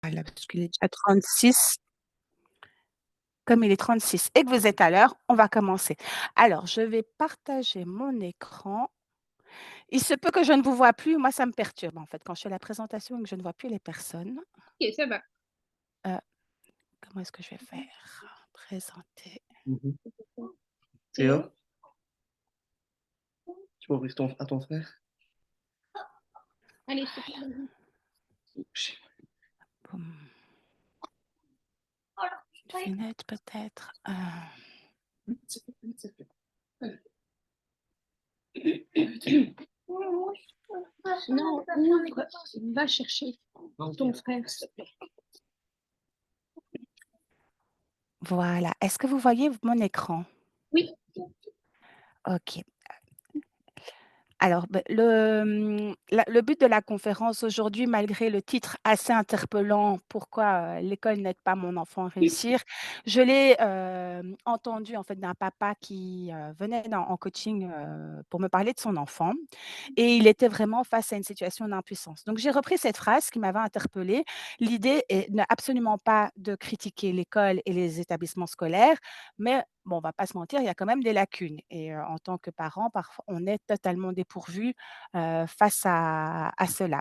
Voilà, parce qu'il est déjà 36. Comme il est 36 et que vous êtes à l'heure, on va commencer. Alors, je vais partager mon écran. Il se peut que je ne vous vois plus, moi ça me perturbe en fait quand je fais la présentation et que je ne vois plus les personnes. OK, ça va. Heu, Comment est-ce que je vais faire? Présenter. Mmh. Théo? Théo, tu peux ouvrir ton à ton frère? Allez, s'il te plaît, vas-y. Boum. Une fenêtre peut-être? C'est fait, vite, c'est fait. Non, ouvre, va chercher ton frère, s'il te plaît. Voilà. Est-ce que vous voyez mon écran? Oui, OK. Alors, le but de la conférence aujourd'hui, malgré le titre assez interpellant «Pourquoi, l'école n'aide pas mon enfant à réussir?», je l'ai, entendu en fait d'un papa qui, venait en coaching, pour me parler de son enfant et il était vraiment face à une situation d'impuissance. Donc j'ai repris cette phrase qui m'avait interpellée. L'idée n'est absolument pas de critiquer l'école et les établissements scolaires, mais bon, on va pas se mentir, il y a quand même des lacunes et en tant que parent, parfois, on est totalement dépourvu, face à cela.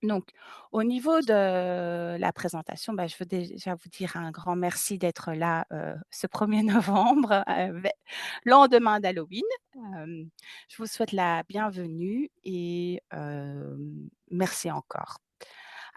Donc au niveau de la présentation, bah, je veux déjà vous dire un grand merci d'être là, ce 1er novembre, lendemain d'Halloween. Je vous souhaite la bienvenue et merci encore.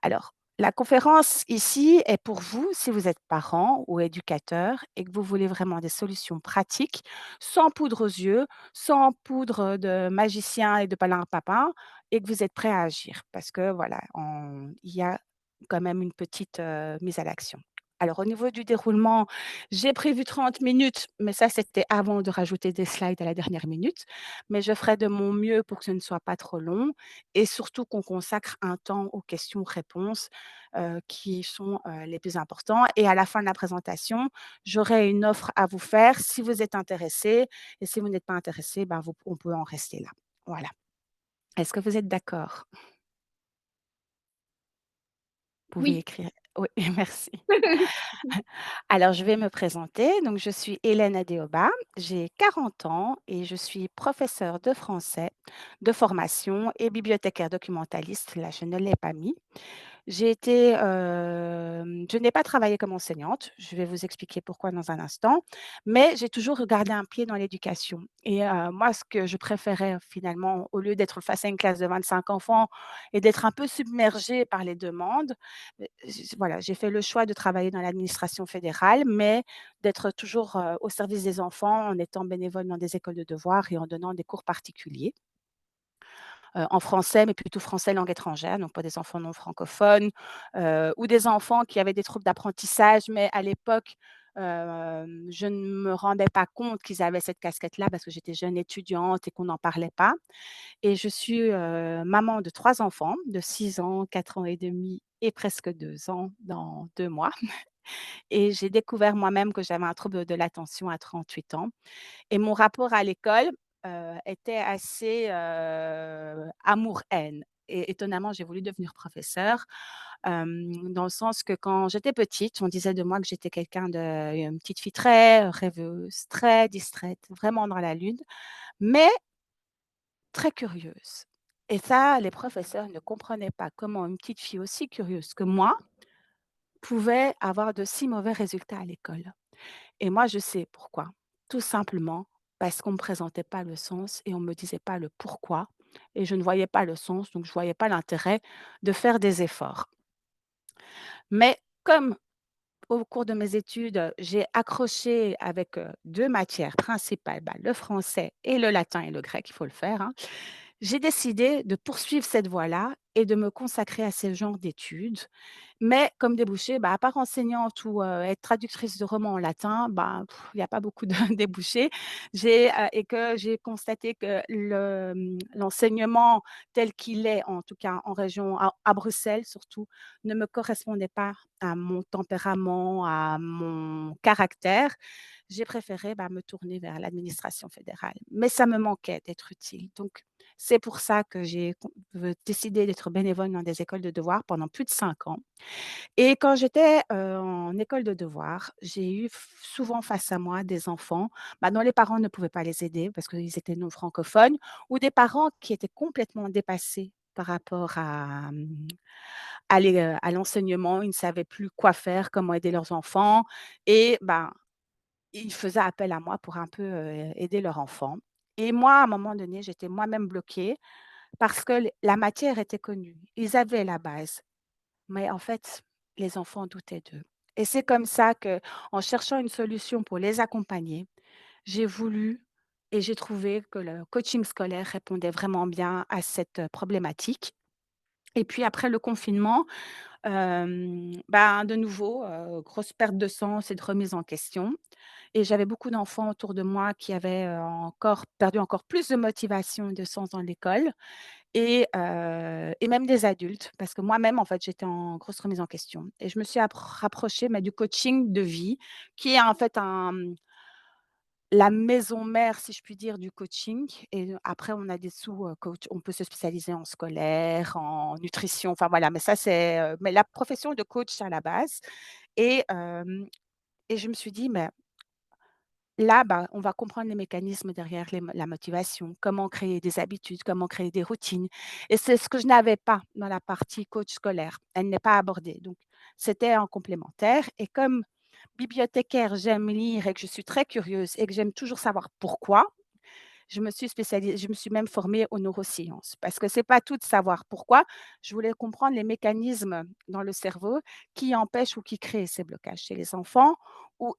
Alors, la conférence ici est pour vous si vous êtes parent ou éducateur et que vous voulez vraiment des solutions pratiques, sans poudre aux yeux, sans poudre de magicien et de palin-papin et que vous êtes prêt à agir parce que voilà, il y a quand même une petite, mise à l'action. Alors au niveau du déroulement, j'ai prévu 30 minutes, mais ça c'était avant de rajouter des slides à la dernière minute, mais je ferai de mon mieux pour que ce ne soit pas trop long et surtout qu'on consacre un temps aux questions-réponses, qui sont, les plus importants et à la fin de la présentation, j'aurai une offre à vous faire si vous êtes intéressé et si vous n'êtes pas intéressé, ben, on peut en rester là. Voilà. Est-ce que vous êtes d'accord? Vous pouvez oui. écrire oui, merci. Alors je vais me présenter. Donc je suis Hélène Adéoba, j'ai 40 ans et je suis professeure de français de formation et bibliothécaire documentaliste. Là, je ne l'ai pas mis. Je n'ai pas travaillé comme enseignante, je vais vous expliquer pourquoi dans un instant, mais j'ai toujours gardé un pied dans l'éducation et moi, ce que je préférais finalement, au lieu d'être face à une classe de 25 enfants et d'être un peu submergée par les demandes, voilà, j'ai fait le choix de travailler dans l'administration fédérale, mais d'être toujours, au service des enfants en étant bénévole dans des écoles de devoirs et en donnant des cours particuliers. En français, mais plutôt français langue étrangère, donc pas des enfants non francophones, ou des enfants qui avaient des troubles d'apprentissage, mais à l'époque, je ne me rendais pas compte qu'ils avaient cette casquette-là parce que j'étais jeune étudiante et qu'on n'en parlait pas et je suis, maman de 3 enfants de 6 ans, 4 ans et demi et presque 2 ans dans 2 mois et j'ai découvert moi-même que j'avais un trouble de l'attention à 38 ans et mon rapport à l'école, était assez, amour-haine et étonnamment, j'ai voulu devenir professeure, dans le sens que quand j'étais petite, on disait de moi que j'étais quelqu'un de une petite fille très rêveuse, très distraite, vraiment dans la lune, mais très curieuse et ça, les professeurs ne comprenaient pas comment une petite fille aussi curieuse que moi pouvait avoir de si mauvais résultats à l'école. Et moi, je sais pourquoi. Tout simplement parce qu'on ne me présentait pas le sens et on ne me disait pas le pourquoi et je ne voyais pas le sens, donc je ne voyais pas l'intérêt de faire des efforts. Mais comme au cours de mes études, j'ai accroché avec, 2 matières principales, bah, le français et le latin et le grec, il faut le faire, hein. J'ai décidé de poursuivre cette voie-là et de me consacrer à ce genre d'études. Mais comme débouché, bah, à part enseignante ou, être traductrice de romans en latin, bah, il y a pas beaucoup de débouchés. Et que j'ai constaté que l'enseignement tel qu'il est, en tout cas en région à Bruxelles surtout, ne me correspondait pas à mon tempérament, à mon caractère. J'ai préféré, bah, me tourner vers l'administration fédérale. Mais ça me manquait d'être utile. Donc c'est pour ça que j'ai décidé d'être être bénévole dans des écoles de devoirs pendant plus de 5 ans et quand j'étais, en école de devoirs, j'ai eu souvent face à moi des enfants, dont les parents ne pouvaient pas les aider parce qu'ils étaient non francophones ou des parents qui étaient complètement dépassés par rapport à l'enseignement. Ils ne savaient plus quoi faire, comment aider leurs enfants et ils faisaient appel à moi pour un peu, aider leur enfant et moi, à un moment donné, j'étais moi-même bloquée parce que la matière était connue. Ils avaient la base, mais en fait, les enfants doutaient d'eux et c'est comme ça que, en cherchant une solution pour les accompagner, j'ai voulu et j'ai trouvé que le coaching scolaire répondait vraiment bien à cette, problématique et puis après le confinement, de nouveau, grosse perte de sens et de remise en question et j'avais beaucoup d'enfants autour de moi qui avaient, encore perdu encore plus de motivation et de sens dans l'école et même des adultes parce que moi-même, en fait, j'étais en grosse remise en question et je me suis rapprochée, du coaching de vie qui est en fait la maison mère, si je puis dire, du coaching et après on a des coach on peut se spécialiser en scolaire, en nutrition, enfin voilà, mais ça c'est, mais la profession de coach à la base et je me suis dit: «Mais là, on va comprendre les mécanismes derrière la motivation, comment créer des habitudes, comment créer des routines» et c'est ce que je n'avais pas dans la partie coach scolaire. Elle n'est pas abordée, donc c'était en complémentaire et comme bibliothécaire, j'aime lire et que je suis très curieuse et que j'aime toujours savoir pourquoi, je me suis même formée aux neurosciences parce que c'est pas tout de savoir pourquoi. Je voulais comprendre les mécanismes dans le cerveau qui empêchent ou qui créent ces blocages chez les enfants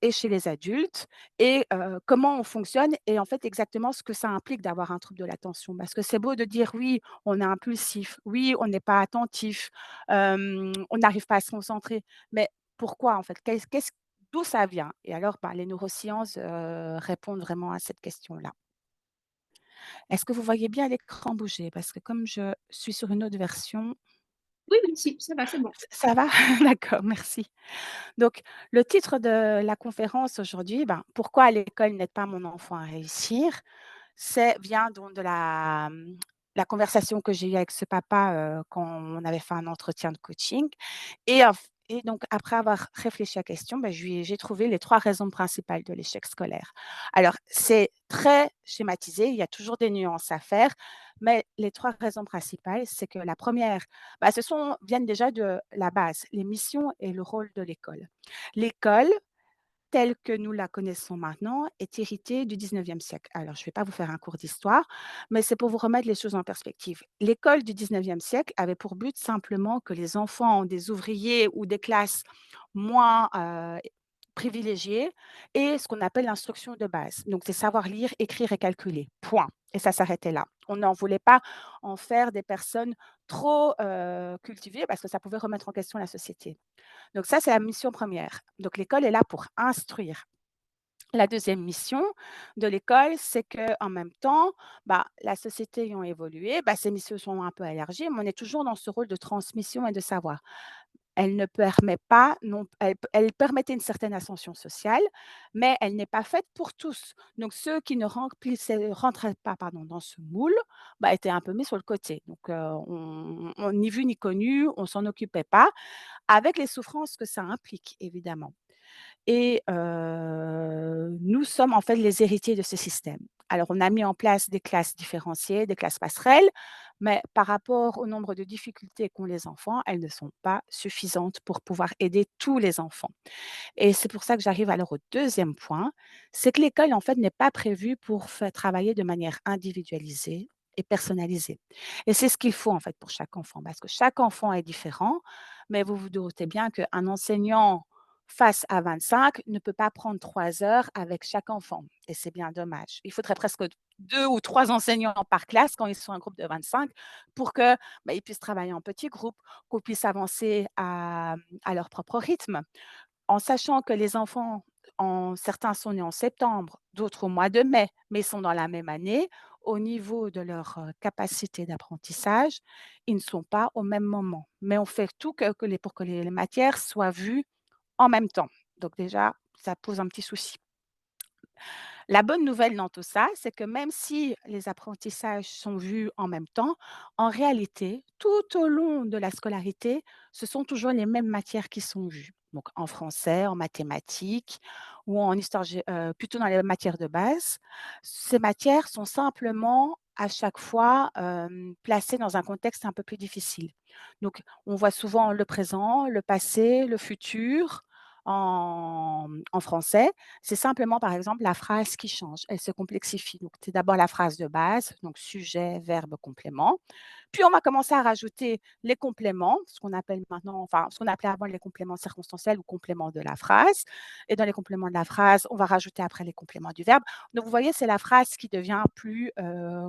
et chez les adultes et comment on fonctionne et en fait exactement ce que ça implique d'avoir un trouble de l'attention. Parce que c'est beau de dire: «Oui, on est impulsif, oui, on n'est pas attentif, on n'arrive pas à se concentrer», mais pourquoi en fait? D'où ça vient? Et alors, les neurosciences, répondent vraiment à cette question-là. Est-ce que vous voyez bien l'écran bouger? Parce que comme je suis sur une autre version, Oui, oui, si, ça va, c'est bon. ça va? D'accord, merci. Donc le titre de la conférence aujourd'hui, «Pourquoi l'école n'aide pas mon enfant à réussir?» C'est vient donc de la conversation que j'ai eue avec ce papa, quand on avait fait un entretien de coaching et donc après avoir réfléchi à la question, j'ai trouvé les 3 raisons principales de l'échec scolaire. Alors c'est très schématisé, il y a toujours des nuances à faire, mais les 3 raisons principales, c'est que la première, ce sont viennent déjà de la base, les missions et le rôle de l'école. L'école telle que nous la connaissons maintenant, est héritée du 19e siècle. Alors, je ne vais pas vous faire un cours d'histoire, mais c'est pour vous remettre les choses en perspective. L'école du 19e siècle avait pour but simplement que les enfants des ouvriers ou des classes moins privilégiées aient ce qu'on appelle l'instruction de base. Donc, c'est savoir lire, écrire et calculer. Point. Et ça s'arrêtait là. On n'en voulait pas en faire des personnes trop cultivées parce que ça pouvait remettre en question la société. Donc ça, c'est la mission première. Donc l'école est là pour instruire. La deuxième mission de l'école, c'est qu'en même temps, la société ayant évolué, ces missions sont un peu élargies, mais on est toujours dans ce rôle de transmission et de savoir. Elle ne permet pas non elle permettait une certaine ascension sociale, mais elle n'est pas faite pour tous. Donc ceux qui ne rentraient pas, dans ce moule, étaient un peu mis sur le côté. Donc on ni vu ni connu, on s'en occupait pas, avec les souffrances que ça implique évidemment. Et nous sommes en fait les héritiers de ce système. Alors on a mis en place des classes différenciées, des classes passerelles, mais par rapport au nombre de difficultés qu'ont les enfants, elles ne sont pas suffisantes pour pouvoir aider tous les enfants. Et c'est pour ça que j'arrive alors au deuxième point, c'est que l'école en fait n'est pas prévue pour faire travailler de manière individualisée et personnalisée. Et c'est ce qu'il faut en fait pour chaque enfant, parce que chaque enfant est différent, mais vous vous doutez bien qu'un enseignant face à 25 ne peut pas prendre 3 heures avec chaque enfant et c'est bien dommage. Il faudrait presque 2 ou 3 enseignants par classe quand ils sont un groupe de 25 pour que, ils puissent travailler en petits groupes, qu'on puisse avancer à leur propre rythme. En sachant que les enfants, certains sont nés en septembre, d'autres au mois de mai, mais sont dans la même année, au niveau de leur, capacité d'apprentissage, ils ne sont pas au même moment. Mais on fait tout pour que les matières soient vues en même temps. Donc déjà, ça pose un petit souci. La bonne nouvelle dans tout ça, c'est que même si les apprentissages sont vus en même temps, en réalité, tout au long de la scolarité, ce sont toujours les mêmes matières qui sont vues. Donc en français, en mathématiques ou en histoire plutôt dans les matières de base. Ces matières sont simplement à chaque fois, placées dans un contexte un peu plus difficile. Donc on voit souvent le présent, le passé, le futur en français. C'est simplement, par exemple, la phrase qui change, elle se complexifie. Donc, c'est d'abord la phrase de base, donc sujet, verbe, complément. Puis, on va commencer à rajouter les compléments, ce qu'on appelle maintenant, enfin, ce qu'on appelait avant les compléments circonstanciels ou compléments de la phrase. Et dans les compléments de la phrase, on va rajouter après les compléments du verbe. Donc, vous voyez, c'est la phrase qui devient plus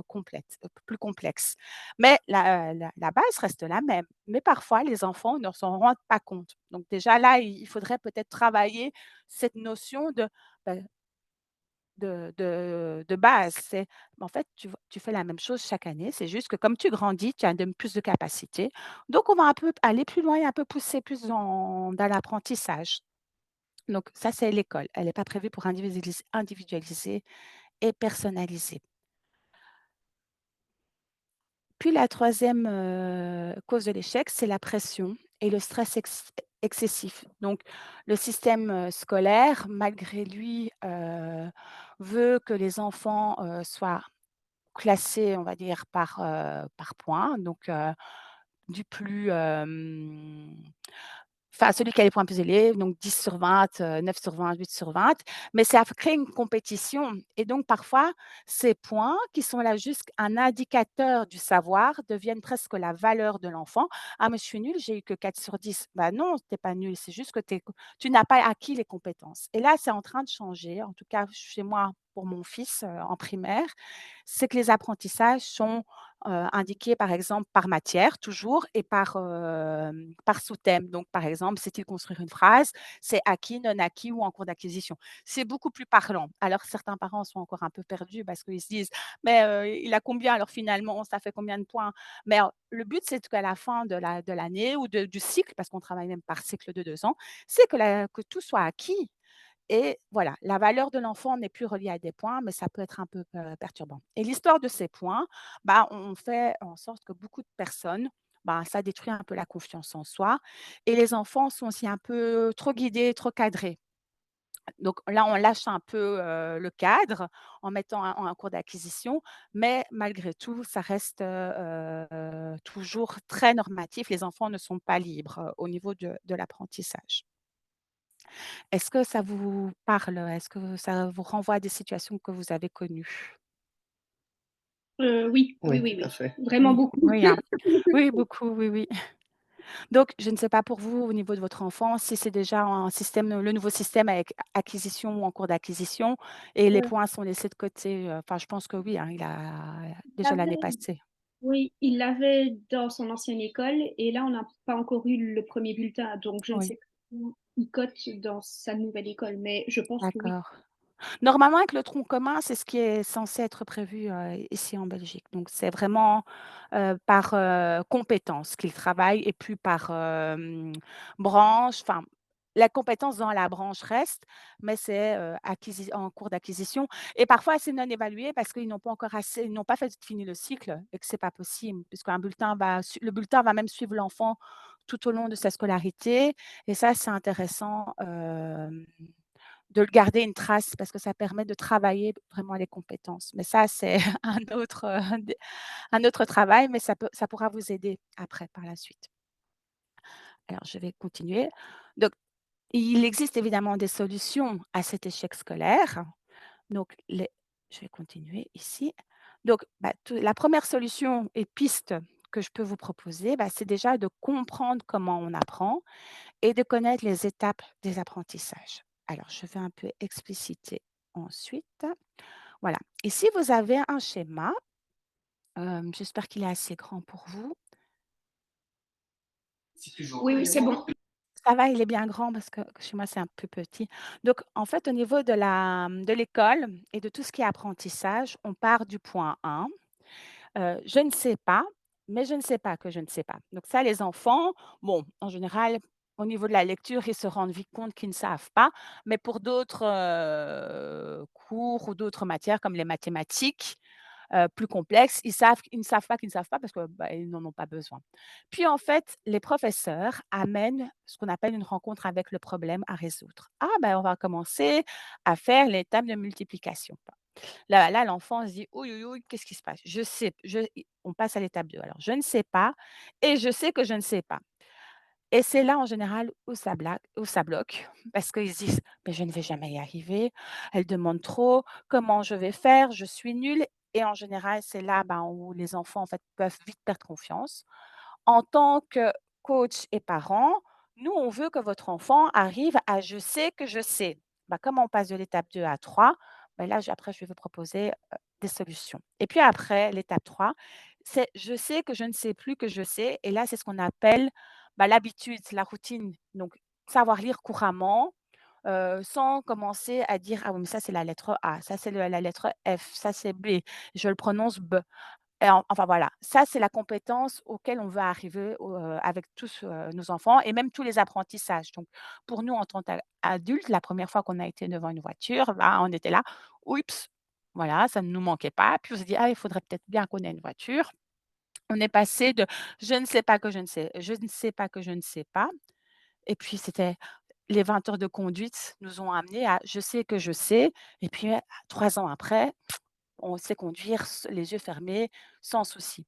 complète, plus complexe. Mais la base reste la même. Mais parfois, les enfants ne s'en rendent pas compte. Donc, déjà là, il faudrait peut-être travailler cette notion bah, de base. C'est en fait, tu fais la même chose chaque année, c'est juste que comme tu grandis, tu as de plus de capacités. Donc on va un peu aller plus loin et un peu pousser plus dans l'apprentissage. Donc ça, c'est l'école. Elle n'est pas prévue pour individualiser et personnaliser. Puis la troisième cause de l'échec, c'est la pression et le stress excessif. Donc le système, scolaire, malgré lui, veut que les enfants, soient classés, on va dire, par points. Donc du plus, enfin, celui qui a les points plus élevés, donc 10/20, 9/20, 8/20, mais ça crée une compétition et donc parfois, ces points qui sont là juste un indicateur du savoir deviennent presque la valeur de l'enfant. «Ah mais je suis nul, j'ai eu que 4/10». Bah non, tu es pas nul, c'est juste que tu n'as pas acquis les compétences et là, c'est en train de changer, en tout cas chez moi pour mon fils, en primaire, c'est que les apprentissages sont, indiqués par exemple par matière toujours et par sous-thème. Donc par exemple, sait-il construire une phrase? C'est acquis, non acquis ou en cours d'acquisition. C'est beaucoup plus parlant. Alors certains parents sont encore un peu perdus parce qu'ils se disent: «Mais, il a combien alors finalement? Ça fait combien de points?» Mais le but, c'est qu'à la fin de l'année ou du cycle, parce qu'on travaille même par cycle de 2 ans, c'est que tout soit acquis et voilà, la valeur de l'enfant n'est plus reliée à des points, mais ça peut être un peu, perturbant et l'histoire de ces points, bah, on fait en sorte que beaucoup de personnes, bah, ça détruit un peu la confiance en soi et les enfants sont aussi un peu trop guidés, trop cadrés. Donc là, on lâche un peu, le cadre en mettant un cours d'acquisition, mais malgré tout, ça reste, toujours très normatif. Les enfants ne sont pas libres, au niveau de l'apprentissage. Est-ce que ça vous parle? Est-ce que ça vous renvoie à des situations que vous avez connues? Oui, oui, Oui, oui, tout à oui, fait. vraiment Oui, beaucoup. oui, hein. Oui, beaucoup, oui, oui. Donc je ne sais pas pour vous, au niveau de votre enfant, si c'est déjà un système le nouveau système avec acquisition ou en cours d'acquisition et les Heu, points sont laissés de côté, enfin je pense que oui, hein, il a il déjà l'année l'avait passée. oui, il l'avait dans son ancienne école et là, on n'a pas encore eu le premier bulletin, donc je ne Oui, sais pas où il cote dans sa nouvelle école, mais je pense que oui. d'accord. Normalement, avec le tronc commun, c'est ce qui est censé être prévu, ici en Belgique. Donc c'est vraiment, par, compétence qu'il travaille et plus par, branche. Enfin, la compétence dans la branche reste, mais c'est, en cours d'acquisition et parfois c'est non évalué parce qu'ils n'ont pas encore assez ils n'ont pas fait fini le cycle et que c'est pas possible puisqu'un bulletin va su le bulletin va même suivre l'enfant tout au long de sa scolarité et ça, c'est intéressant, de le garder une trace parce que ça permet de travailler vraiment les compétences. Mais ça, c'est un autre travail, mais ça pourra vous aider après, par la suite. Alors je vais continuer. Donc, il existe évidemment des solutions à cet échec scolaire. Donc je vais continuer ici. Donc, bah, la première solution et piste que je peux vous proposer, bah, c'est déjà de comprendre comment on apprend et de connaître les étapes des apprentissages. Alors, je vais un peu expliciter ensuite. Voilà. Ici, vous avez un schéma. J'espère qu'il est assez grand pour vous. Oui, oui, c'est bon. Ça va, il est bien grand parce que chez moi, c'est un peu petit. Donc, en fait, au niveau de l'école et de tout ce qui est apprentissage, on part du point 1. Je ne sais pas, mais je ne sais pas que je ne sais pas. Donc ça, les enfants, bon, en général, au niveau de la lecture, ils se rendent vite compte qu'ils ne savent pas, mais pour d'autres, cours ou d'autres matières comme les mathématiques, plus complexes, ils ne savent pas qu'ils ne savent pas parce que, bah, ils n'en ont pas besoin. Puis en fait, les professeurs amènent ce qu'on appelle une rencontre avec le problème à résoudre. Ah ben, on va commencer à faire les tables de multiplication. Là, l'enfant se dit: «Ouh, ouh, ouh, qu'est-ce qui se passe? Je sais, je» on passe à l'étape 2. Alors, je ne sais pas et je sais que je ne sais pas. Et c'est là, en général, où ça bloque parce qu'ils se disent: «Mais je ne vais jamais y arriver, elle demande trop, comment je vais faire? Je suis nulle» et en général, c'est là, ben, où les enfants, en fait, peuvent vite perdre confiance. En tant que coach et parent, nous, on veut que votre enfant arrive à «je sais que je sais». Bah, comme on passe de l'étape 2 à 3, bah, là, après, je vais vous proposer, des solutions. Et puis après, l'étape 3, c'est «je sais que je ne sais plus que je sais» et là, c'est ce qu'on appelle, bah, l'habitude, la routine. Donc savoir lire couramment, sans commencer à dire: «Ah oui, mais ça, c'est la lettre A, ça, c'est la lettre F, ça, c'est B, je le prononce B». Et enfin voilà, ça c'est la compétence auquel on veut arriver avec tous, nos enfants et même tous les apprentissages. Donc pour nous en tant qu'adultes, la première fois qu'on a été devant une voiture, ben, on était là: «Oups!» Voilà, ça ne nous manquait pas. Puis on s'est dit: «Ah, il faudrait peut-être bien qu'on ait une voiture». On est passé de: «Je ne sais pas que je ne sais, je ne sais pas que je ne sais pas» et puis c'était les 20 heures de conduite nous ont amenés à: «Je sais que je sais» et puis, 3 ans après, on sait conduire les yeux fermés, sans souci.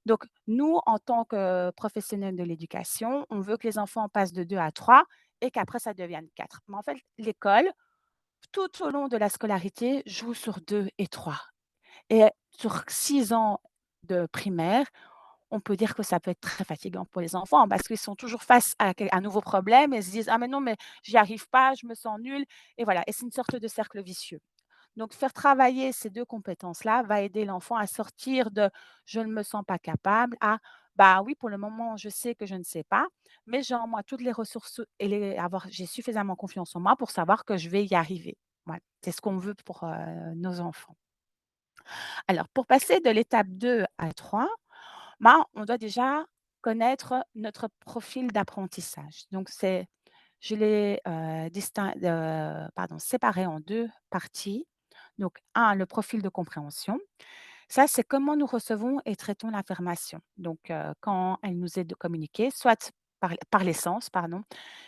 Donc nous, en tant que professionnels de l'éducation, on veut que les enfants passent de 2 à 3 et qu'après ça devienne 4. Mais en fait, l'école, tout au long de la scolarité, joue sur 2 et 3. Et sur 6 ans de primaire, on peut dire que ça peut être très fatigant pour les enfants parce qu'ils sont toujours face à un nouveau problème et ils se disent: «Ah mais non, mais j'y arrive pas, je me sens nul» et voilà et c'est une sorte de cercle vicieux. Donc faire travailler ces 2 compétences-là va aider l'enfant à sortir de: «Je ne me sens pas capable» à: «Bah, oui, pour le moment, je sais que je ne sais pas, mais j'ai en moi toutes les ressources et j'ai suffisamment confiance en moi pour savoir que je vais y arriver». Voilà, c'est ce qu'on veut pour, nos enfants. Alors pour passer de l'étape 2 à 3, ben, on doit déjà connaître notre profil d'apprentissage. Donc je l'ai, séparé en 2 parties. Donc un, le profil de compréhension. Ça, c'est comment nous recevons et traitons l'information. Donc quand elle nous est de communiquer, soit par les sens, pardon.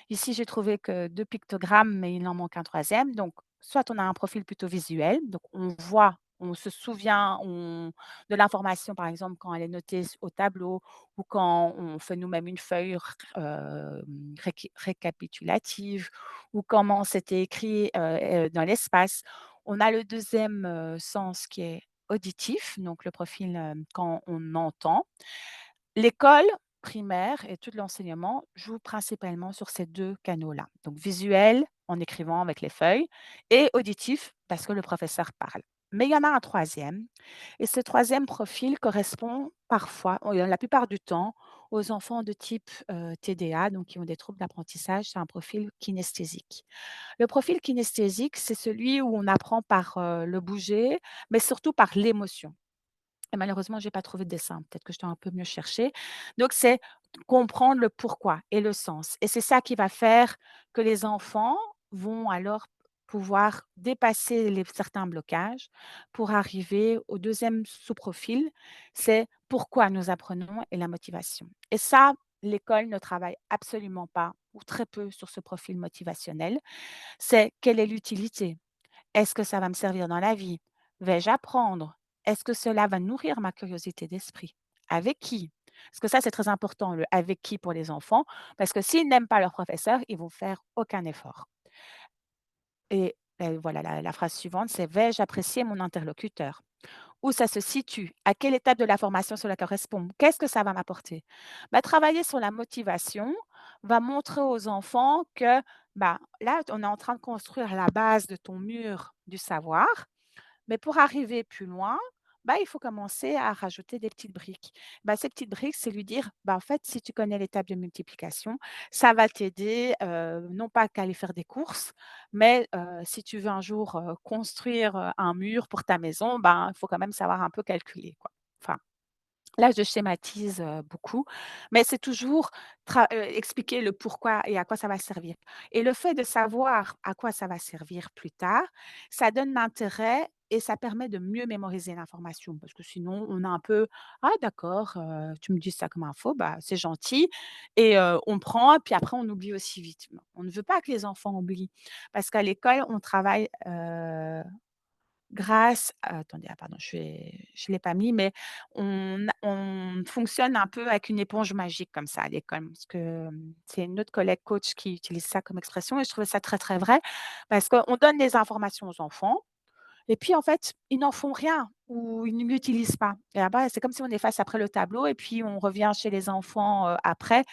Ici, j'ai trouvé que 2 pictogrammes, mais il en manque un troisième. Donc soit on a un profil plutôt visuel, donc on voit, on se souvient, de l'information, par exemple, quand elle est notée au tableau ou quand on fait nous-mêmes une feuille récapitulative ou comment c'était écrit, dans l'espace. On a le deuxième sens qui est auditif, donc le profil, quand on entend. L'école primaire et tout l'enseignement joue principalement sur ces 2 canaux-là. Donc visuel, en écrivant avec les feuilles et auditif parce que le professeur parle. Mais il y en a un troisième et ce troisième profil correspond parfois, la plupart du temps, aux enfants de type, TDA, donc qui ont des troubles d'apprentissage, c'est un profil kinesthésique. Le profil kinesthésique, c'est celui où on apprend par, le bouger, mais surtout par l'émotion. Et malheureusement, j'ai pas trouvé de dessin, peut-être que je dois un peu mieux chercher. Donc c'est comprendre le pourquoi et le sens et c'est ça qui va faire que les enfants vont alors pouvoir dépasser certains blocages pour arriver au deuxième sous-profil, c'est pourquoi nous apprenons et la motivation. Et ça, l'école ne travaille absolument pas ou très peu sur ce profil motivationnel. C'est quelle est l'utilité? Est-ce que ça va me servir dans la vie? Vais-je apprendre? Est-ce que cela va nourrir ma curiosité d'esprit? Avec qui? Parce que ça, c'est très important, le «avec qui» pour les enfants, parce que s'ils n'aiment pas leur professeur, ils vont faire aucun effort. Et voilà, la phrase suivante, c'est: «Vais-je apprécier mon interlocuteur?» Où ça se situe? À quelle étape de la formation cela correspond? Qu'est-ce que ça va m'apporter? Bah, travailler sur la motivation va montrer aux enfants que, bah, là, on est en train de construire la base de ton mur du savoir, mais pour arriver plus loin, bah, il faut commencer à rajouter des petites briques. Bah, ces petites briques, c'est lui dire, bah, en fait, si tu connais l'étape de multiplication, ça va t'aider, non pas qu'à aller faire des courses, mais si tu veux un jour, construire, un mur pour ta maison, ben, il faut quand même savoir un peu calculer, quoi. Enfin, Là, je schématise, beaucoup, mais c'est toujours expliquer le pourquoi et à quoi ça va servir et le fait de savoir à quoi ça va servir plus tard, ça donne l'intérêt et ça permet de mieux mémoriser l'information parce que sinon on a un peu: «Ah d'accord, tu me dis ça comme info, bah, c'est gentil» et on prend, puis après on oublie aussi vite. On ne veut pas que les enfants oublient parce qu'à l'école, on travaille, grâce attendez, ah pardon, je l'ai pas mis, mais on fonctionne un peu avec une éponge magique comme ça à l'école. Parce que, c'est une autre collègue coach qui utilise ça comme expression et je trouvais ça très, très vrai. Parce qu'on donne les informations aux enfants et puis, en fait, ils n'en font rien ou ils ne l'utilisent pas et là-bas, c'est comme si on efface après le tableau et puis on revient chez les enfants, après,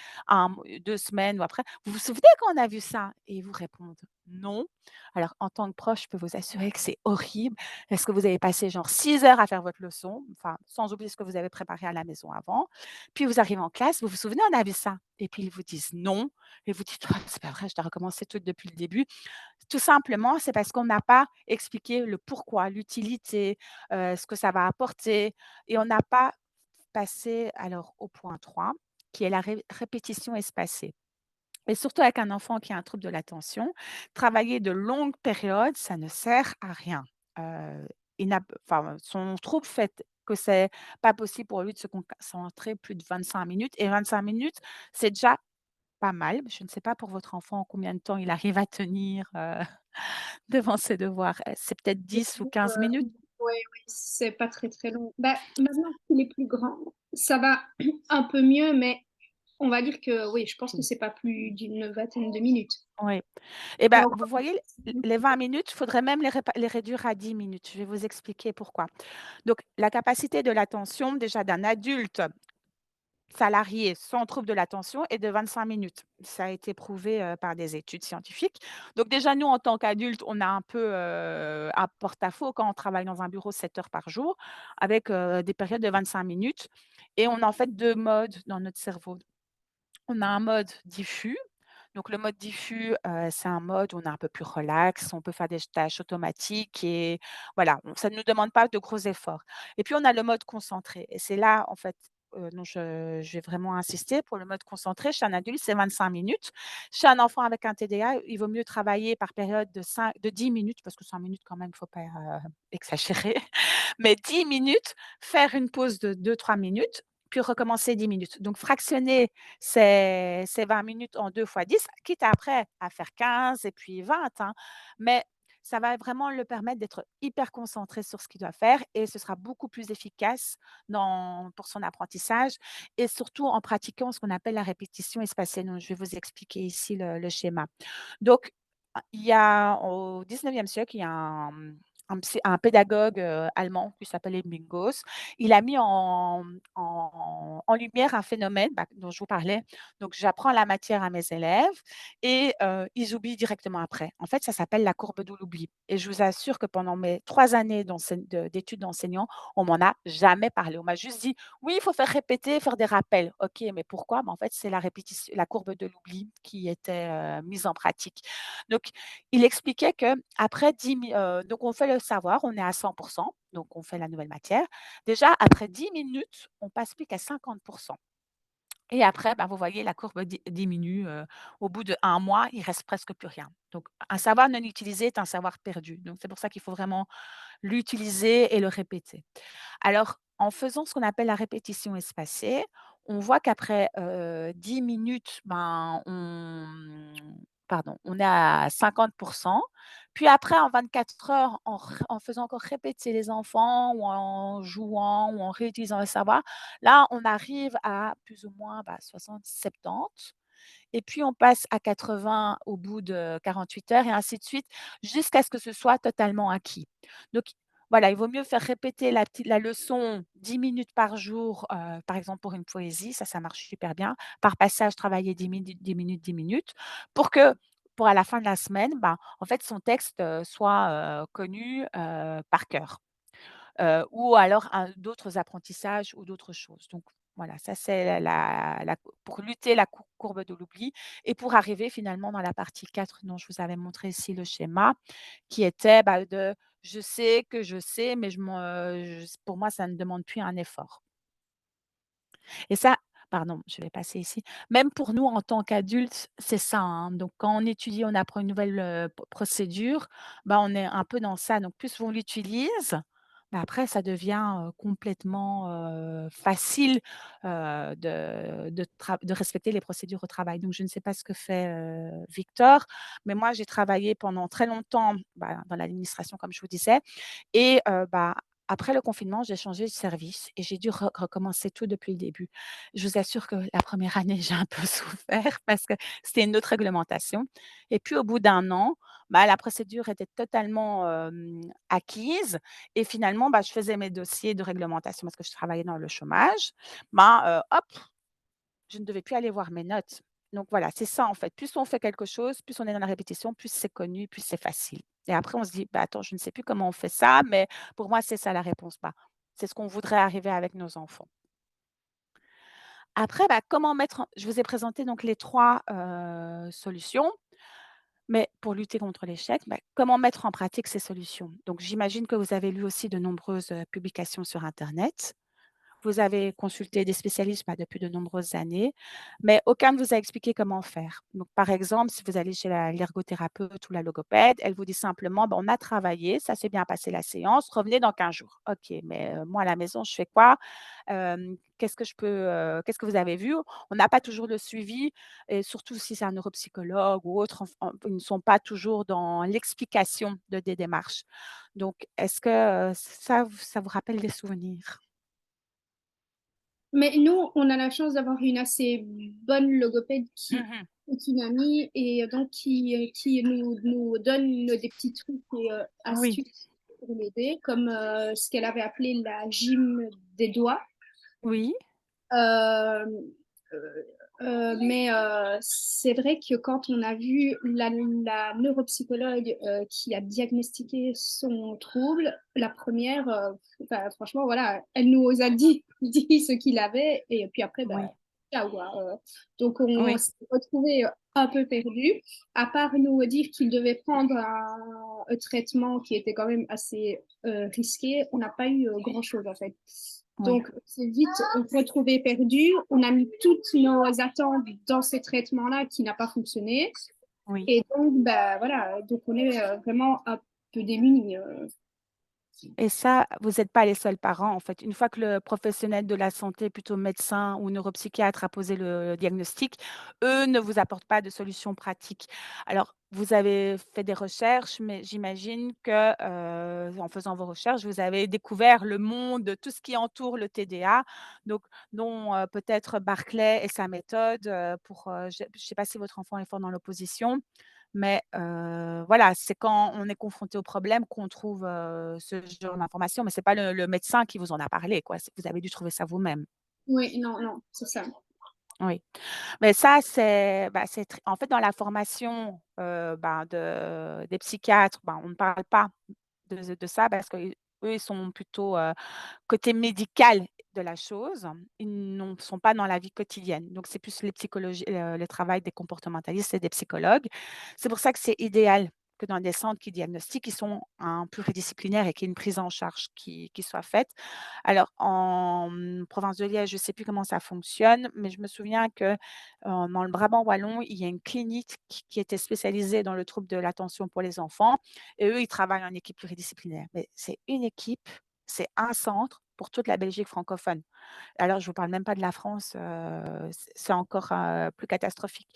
2 semaines ou après: «Vous vous souvenez quand on a vu ça?» et ils vous répondent: «Non». Alors en tant que prof, je peux vous assurer que c'est horrible parce que vous avez passé genre 6 heures à faire votre leçon, enfin, sans oublier ce que vous avez préparé à la maison avant. Puis vous arrivez en classe: «Vous vous souvenez, on a vu ça?» et puis ils vous disent: «Non» et vous dites: «Oh, c'est pas vrai, je dois recommencer tout depuis le début». Tout simplement, c'est parce qu'on n'a pas expliqué le pourquoi, l'utilité, ce que ça va apporter et on n'a pas passé alors au point 3, qui est la répétition espacée et surtout avec un enfant qui a un trouble de l'attention, travailler de longues périodes, ça ne sert à rien. Heu, il n'a enfin, son trouble fait que c'est pas possible pour lui de se concentrer plus de 25 minutes et 25 minutes, c'est déjà pas mal. Je ne sais pas pour votre enfant combien de temps il arrive à tenir, devant ses devoirs. C'est peut-être 10 ou 15 minutes? Ouais, oui, c'est pas très, très long. Bah, maintenant qu'il est plus grand, ça va un peu mieux, mais on va dire que oui, je pense que c'est pas plus d'une vingtaine de minutes. Oui. Et Mais ben, vous encore voyez, les 20 minutes, il faudrait même les réduire à 10 minutes. Je vais vous expliquer pourquoi. Donc la capacité de l'attention déjà d'un adulte salarié sans trouble de l'attention est de 25 minutes. Ça a été prouvé, par des études scientifiques. Donc déjà, nous, en tant qu'adultes, on a un peu, un porte-à-faux quand on travaille dans un bureau 7 heures par jour avec, des périodes de 25 minutes et on a en fait 2 modes dans notre cerveau. On a un mode diffus. Donc le mode diffus, c'est un mode où on est un peu plus relax, on peut faire des tâches automatiques et voilà, ça ne nous demande pas de gros efforts. Et puis on a le mode concentré et c'est là, en fait, dont je vais vraiment insister. Pour le mode concentré, chez un adulte, c'est 25 minutes. Chez un enfant avec un TDA, il vaut mieux travailler par période de 10 minutes parce que 5 minutes quand même, il ne faut pas, exagérer. Mais 10 minutes, faire une pause de 2-3 minutes, puis recommencer 10 minutes. Donc fractionner ces 20 minutes en 2 fois 10, quitte après à faire 15 et puis 20, hein. Mais ça va vraiment le permettre d'être hyper concentré sur ce qu'il doit faire et ce sera beaucoup plus efficace pour son apprentissage et surtout en pratiquant ce qu'on appelle la répétition espacée. Donc je vais vous expliquer ici le schéma. Donc, il y a au 19e siècle, il y a un pédagogue, allemand qui s'appelle Epinghaus. Il a mis en lumière un phénomène, bah, dont je vous parlais. Donc j'apprends la matière à mes élèves et ils oublient directement après. En fait, ça s'appelle la courbe de l'oubli et je vous assure que pendant mes 3 années d'études d'enseignant, on m'en a jamais parlé. On m'a juste dit: «Oui, il faut faire répéter, faire des rappels». OK, mais pourquoi? Bah, en fait, c'est la courbe de l'oubli qui était, mise en pratique. Donc, il expliquait qu'après 10 mi donc on fait le savoir, on est à 100, donc on fait la nouvelle matière. Déjà, après 10 minutes, on passe plus qu'à 50 et après, bah, vous voyez la courbe diminue, au bout d'1 mois, il reste presque plus rien. Donc un savoir non utilisé est un savoir perdu. Donc c'est pour ça qu'il faut vraiment l'utiliser et le répéter. Alors, en faisant ce qu'on appelle la répétition espacée, on voit qu'après, 10 minutes, ben, on est à 50. Puis après, en 24 heures, en faisant encore répéter les enfants ou en jouant ou en réutilisant le savoir, là, on arrive à plus ou moins, bah, 60-70 et puis on passe à 80 au bout de 48 heures et ainsi de suite, jusqu'à ce que ce soit totalement acquis. Donc voilà, il vaut mieux faire répéter la leçon 10 minutes par jour, par exemple pour une poésie, ça marche super bien. Par passage, travailler 10 minutes, 10 minutes, 10 minutes pour à la fin de la semaine, ben, en fait, son texte, soit, connu, par cœur. Ou alors d'autres apprentissages ou d'autres choses. Donc voilà, ça c'est pour lutter la courbe de l'oubli et pour arriver finalement dans la partie 4 dont je vous avais montré ici le schéma, qui était, bah, de je sais que je sais, mais pour moi ça ne demande plus un effort. Et ça pardon, je vais passer ici. Même pour nous en tant qu'adultes, c'est ça, hein. Donc quand on étudie, on apprend une nouvelle, procédure, bah, on est un peu dans ça. Donc plus on l'utilise, bah, après ça devient, complètement, facile, de respecter les procédures au travail. Donc je ne sais pas ce que fait, Victor, mais moi j'ai travaillé pendant très longtemps, bah, dans l'administration comme je vous disais et bah, après le confinement, j'ai changé de service et j'ai dû recommencer tout depuis le début. Je vous assure que la première année, j'ai un peu souffert parce que c'était une autre réglementation et puis au bout d'un an, bah, la procédure était totalement, acquise et finalement, bah, je faisais mes dossiers de réglementation parce que je travaillais dans le chômage. Ben, hop, je ne devais plus aller voir mes notes. Donc voilà, c'est ça en fait. Plus on fait quelque chose, plus on est dans la répétition, plus c'est connu, plus c'est facile. Et après on se dit: «Bah, attends, je ne sais plus comment on fait ça, mais pour moi, c'est ça la réponse». Bah, c'est ce qu'on voudrait arriver avec nos enfants. Après, bah, comment mettre en je vous ai présenté donc les 3 solutions, mais pour lutter contre l'échec, bah, comment mettre en pratique ces solutions? Donc j'imagine que vous avez lu aussi de nombreuses, publications sur internet. Vous avez consulté des spécialistes, bah, depuis de nombreuses années, mais aucun ne vous a expliqué comment faire. Donc, par exemple, si vous allez chez l'ergothérapeute ou la logopède, elle vous dit simplement: «Bah, on a travaillé, ça s'est bien passé la séance, revenez dans 15 jours». OK, mais moi à la maison, je fais quoi? Qu'est-ce que vous avez vu? On n'a pas toujours le suivi et surtout si c'est un neuropsychologue ou autre, ils ne sont pas toujours dans l'explication des démarches. Donc, est-ce que, ça vous rappelle des souvenirs? Mais nous, on a la chance d'avoir une assez bonne logopède qui Mmh. est une amie et donc qui nous donne des petits trucs et Oui, astuces pour l'aider, comme ce qu'elle avait appelé la gym des doigts. oui, Euh, euh, mais c'est vrai que quand on a vu la neuropsychologue qui a diagnostiqué son trouble, la première, bah, franchement, voilà, elle nous a dit, dit ce qu'il avait, et puis après, bah, oui, ciao, quoi. Donc on oui, s'est retrouvés un peu perdus, à part nous dire qu'il devait prendre un traitement qui était quand même assez risqué, on n'a pas eu grand-chose en fait. oui, Donc, on s'est vite retrouvé perdu. On a mis toutes nos attentes dans ce traitement-là qui n'a pas fonctionné. oui. Et donc, bah, voilà, donc on est vraiment un peu démunis. Et ça, vous n'êtes pas les seuls parents, en fait. Une fois que le professionnel de la santé, plutôt médecin ou neuropsychiatre, a posé le diagnostic, eux ne vous apportent pas de solution pratique. Alors, vous avez fait des recherches, mais j'imagine que, en faisant vos recherches, vous avez découvert le monde, de tout ce qui entoure le TDA, donc dont, peut-être Barclay et sa méthode, je ne sais pas si votre enfant est fort dans l'opposition, mais voilà, c'est quand on est confronté au problème qu'on trouve, ce genre d'informations, mais c'est pas le médecin qui vous en a parlé, quoi. C'est vous avez dû trouver ça vous-même. Oui, non, non, c'est ça. Oui. Mais ça, c'est tr en fait, dans la formation, ben, des psychiatres, ben, on ne parle pas de ça parce qu'eux, ils sont plutôt, côté médical de la chose. Ils ne sont pas dans la vie quotidienne. Donc c'est plus les psychologies le travail des comportementalistes et des psychologues. C'est pour ça que c'est idéal que dans des centres qui diagnostiquent, qui sont un pluridisciplinaires et qu'il y ait une prise en charge qui soit faite. Alors en, province de Liège, je ne sais plus comment ça fonctionne, mais je me souviens que, dans le Brabant wallon, il y a une clinique qui était spécialisée dans le trouble de l'attention pour les enfants et eux, ils travaillent en équipe pluridisciplinaire. Mais c'est une équipe, c'est un centre pour toute la Belgique francophone. Alors je vous parle même pas de la France, c'est encore, plus catastrophique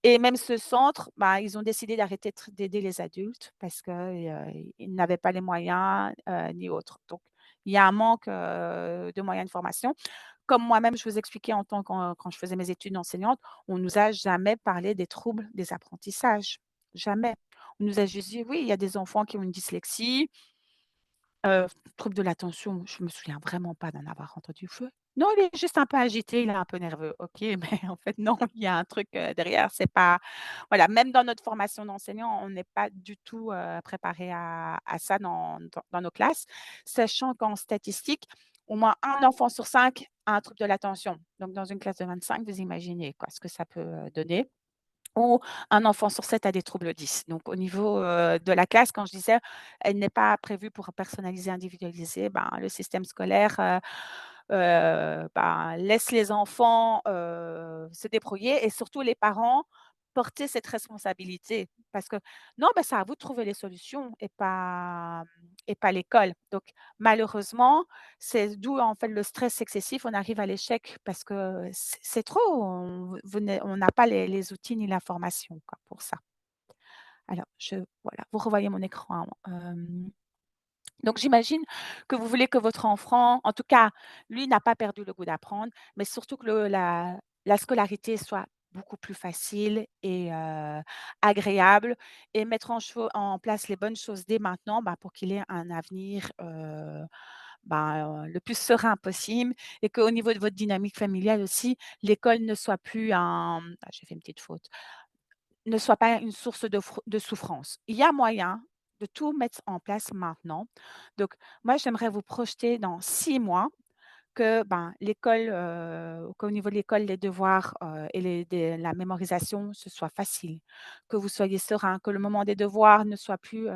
et même ce centre, bah, ils ont décidé d'arrêter d'aider les adultes parce que, ils n'avaient pas les moyens, ni autres. Donc il y a un manque, de moyens de formation. Comme moi-même, je vous expliquais en tant quand je faisais mes études d'enseignante, on nous a jamais parlé des troubles des apprentissages, jamais. On nous a juste dit: «Oui, il y a des enfants qui ont une dyslexie». Heu, Trouble de l'attention, je me souviens vraiment pas d'en avoir entendu feu. Non, il est juste un peu agité, il est un peu nerveux. OK, mais en fait non, il y a un truc, derrière, c'est pas voilà, même dans notre formation d'enseignant, on n'est pas du tout, préparé à ça dans nos classes, sachant qu'en statistique, au moins un enfant sur 5 a un trouble de l'attention. Donc dans une classe de 25, vous imaginez quoi, ce que ça peut, donner. Ou un enfant sur 7 a des troubles 10. Donc au niveau, de la classe, quand je disais, elle n'est pas prévue pour personnaliser, individualiser, ben, le système scolaire, laisse les enfants, se débrouiller et surtout les parents porter cette responsabilité. Parce que non, c'est à vous de trouver les solutions et pas l'école. Donc malheureusement, c'est d'où en fait le stress excessif, on arrive à l'échec parce que c'est trop, on n'a pas les outils ni l'information quoi pour ça. Alors voilà, vous revoyez mon écran, donc j'imagine que vous voulez que votre enfant, en tout cas, lui n'a pas perdu le goût d'apprendre, mais surtout que la scolarité soit beaucoup plus facile et agréable et mettre en place les bonnes choses dès maintenant, pour qu'il ait un avenir, le plus serein possible et qu'au niveau de votre dynamique familiale aussi, l'école ne soit plus j'ai fait une petite faute, ne soit pas une source de souffrance. Il y a moyen de tout mettre en place maintenant. Donc moi, j'aimerais vous projeter dans 6 mois que, l'école, qu'au niveau de l'école, les devoirs, et la mémorisation, ce soit facile, que vous soyez serein, que le moment des devoirs ne soit plus,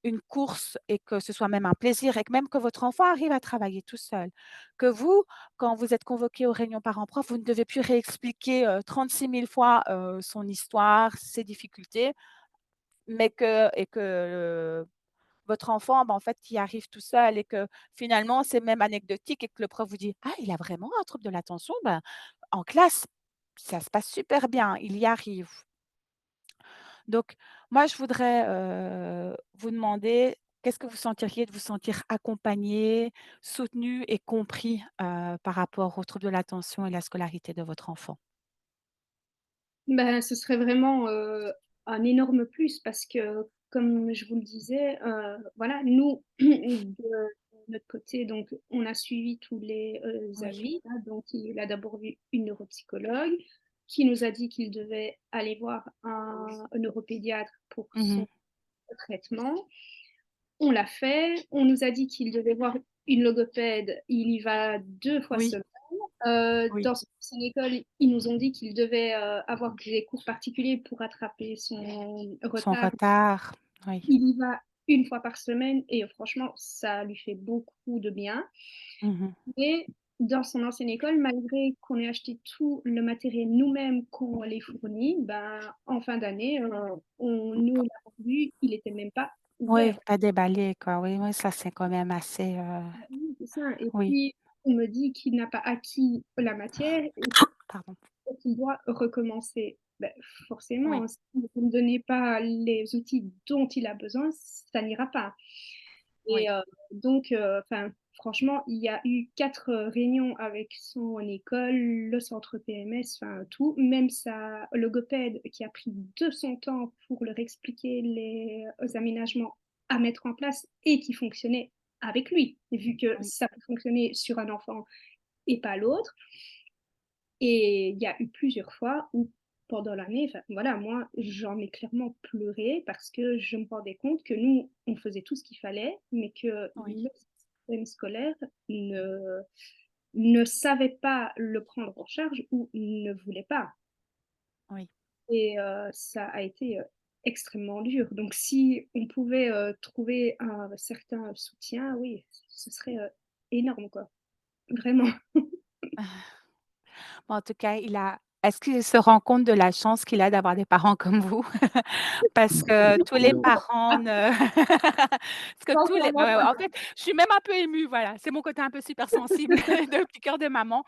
une course et que ce soit même un plaisir et que même que votre enfant arrive à travailler tout seul. Que vous, quand vous êtes convoqué aux réunions parents-prof, vous ne devez plus réexpliquer, 36 000 fois, son histoire, ses difficultés, mais que votre enfant, en fait, il arrive tout seul et que finalement, c'est même anecdotique et que le prof vous dit: «Ah, il a vraiment un trouble de l'attention?» En classe, ça se passe super bien, il y arrive. Donc moi, je voudrais, vous demander, qu'est-ce que vous sentiriez de vous sentir accompagné, soutenu et compris, par rapport aux troubles de l'attention et la scolarité de votre enfant? Ce serait vraiment, un énorme plus parce que, comme je vous le disais, voilà, nous, de notre côté, donc on a suivi tous les, Oui. avis, hein. Donc il a d'abord vu une neuropsychologue qui nous a dit qu'il devait aller voir un neuropédiatre pour Mmh. son traitement. On l'a fait. On nous a dit qu'il devait voir une logopède. Il y va 2 fois Oui, semaine. oui. Dans son école, ils nous ont dit qu'il devait, avoir des cours particuliers pour rattraper son Son retard. retard, oui. Il y va une fois par semaine et franchement, ça lui fait beaucoup de bien. Mmh. Mais dans son ancienne école, malgré qu'on ait acheté tout le matériel nous-mêmes, qu'on les fournit, en fin d'année, nous l'avons vu, il était même pas Oui, ouvert. pas déballé quoi. Oui, oui, ça c'est quand même assez, Oui, c'est ça. Et oui, puis, on me dit qu'il n'a pas acquis la matière et pardon. qu'il doit recommencer. Oui, Forcément, si vous ne donnez pas les outils dont il a besoin, ça n'ira pas. oui, Et donc, enfin, franchement, il y a eu 4 réunions avec son école, le centre PMS, enfin tout, même sa logopède qui a pris de son temps pour leur expliquer les aménagements à mettre en place et qui fonctionnaient avec lui, vu que oui. ça peut fonctionner sur un enfant et pas l'autre. Et il y a eu plusieurs fois où, pendant l'année, enfin voilà, moi, j'en ai clairement pleuré parce que je me rendais compte que nous, on faisait tout ce qu'il fallait, mais que Oui, le système scolaire ne savait pas le prendre en charge ou ne voulait pas. oui. Et ça a été, extrêmement dur. Donc si on pouvait, trouver un certain soutien, oui, ce serait, énorme, quoi, vraiment. En tout cas, est-ce qu'il se rend compte de la chance qu'il a d'avoir des parents comme vous? Parce que tous les parents ne parce que tous les en fait, je suis même un peu émue, voilà, c'est mon côté un peu supersensible de petit cœur de maman,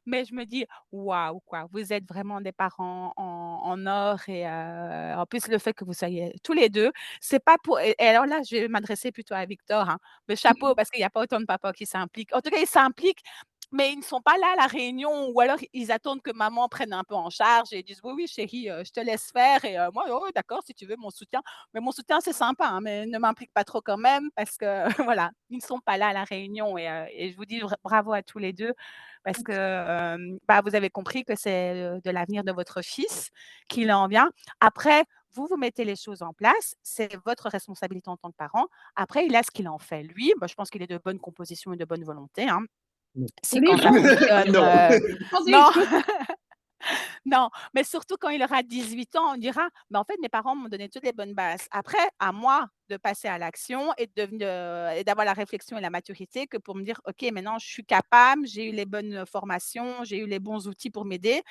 mais je me dis: «Waouh, quoi, vous êtes vraiment des parents en or» et en plus, le fait que vous soyez tous les 2, c'est pas pour et alors là, je vais m'adresser plutôt à Victor, hein, mais chapeau parce qu'il y a pas autant de papas qui s'impliquent. En tout cas, ils s'impliquent, mais ils ne sont pas là à la réunion ou alors ils attendent que maman prenne un peu en charge et ils disent: «Oui, oui chérie, je te laisse faire» et moi: «Oh oui d'accord si tu veux mon soutien». Mais mon soutien c'est sympa, hein, mais ne m'implique pas trop quand même parce que voilà, ils ne sont pas là à la réunion et je vous dis bravo à tous les 2 parce que, vous avez compris que c'est, de l'avenir de votre fils qu'il en vient. Après, vous mettez les choses en place, c'est votre responsabilité en tant que parent. Après, il a ce qu'il en fait. Lui, je pense qu'il est de bonne composition et de bonne volonté, hein. Si Oui, quand ça fonctionne, Non. attendez, non, Non, mais surtout quand il aura 18 ans, on dira: «Mais en fait, mes parents m'ont donné toutes les bonnes bases». Après, à moi de passer à l'action et de devenir et d'avoir la réflexion et la maturité que pour me dire: «OK, maintenant je suis capable, j'ai eu les bonnes formations, j'ai eu les bons outils pour m'aider».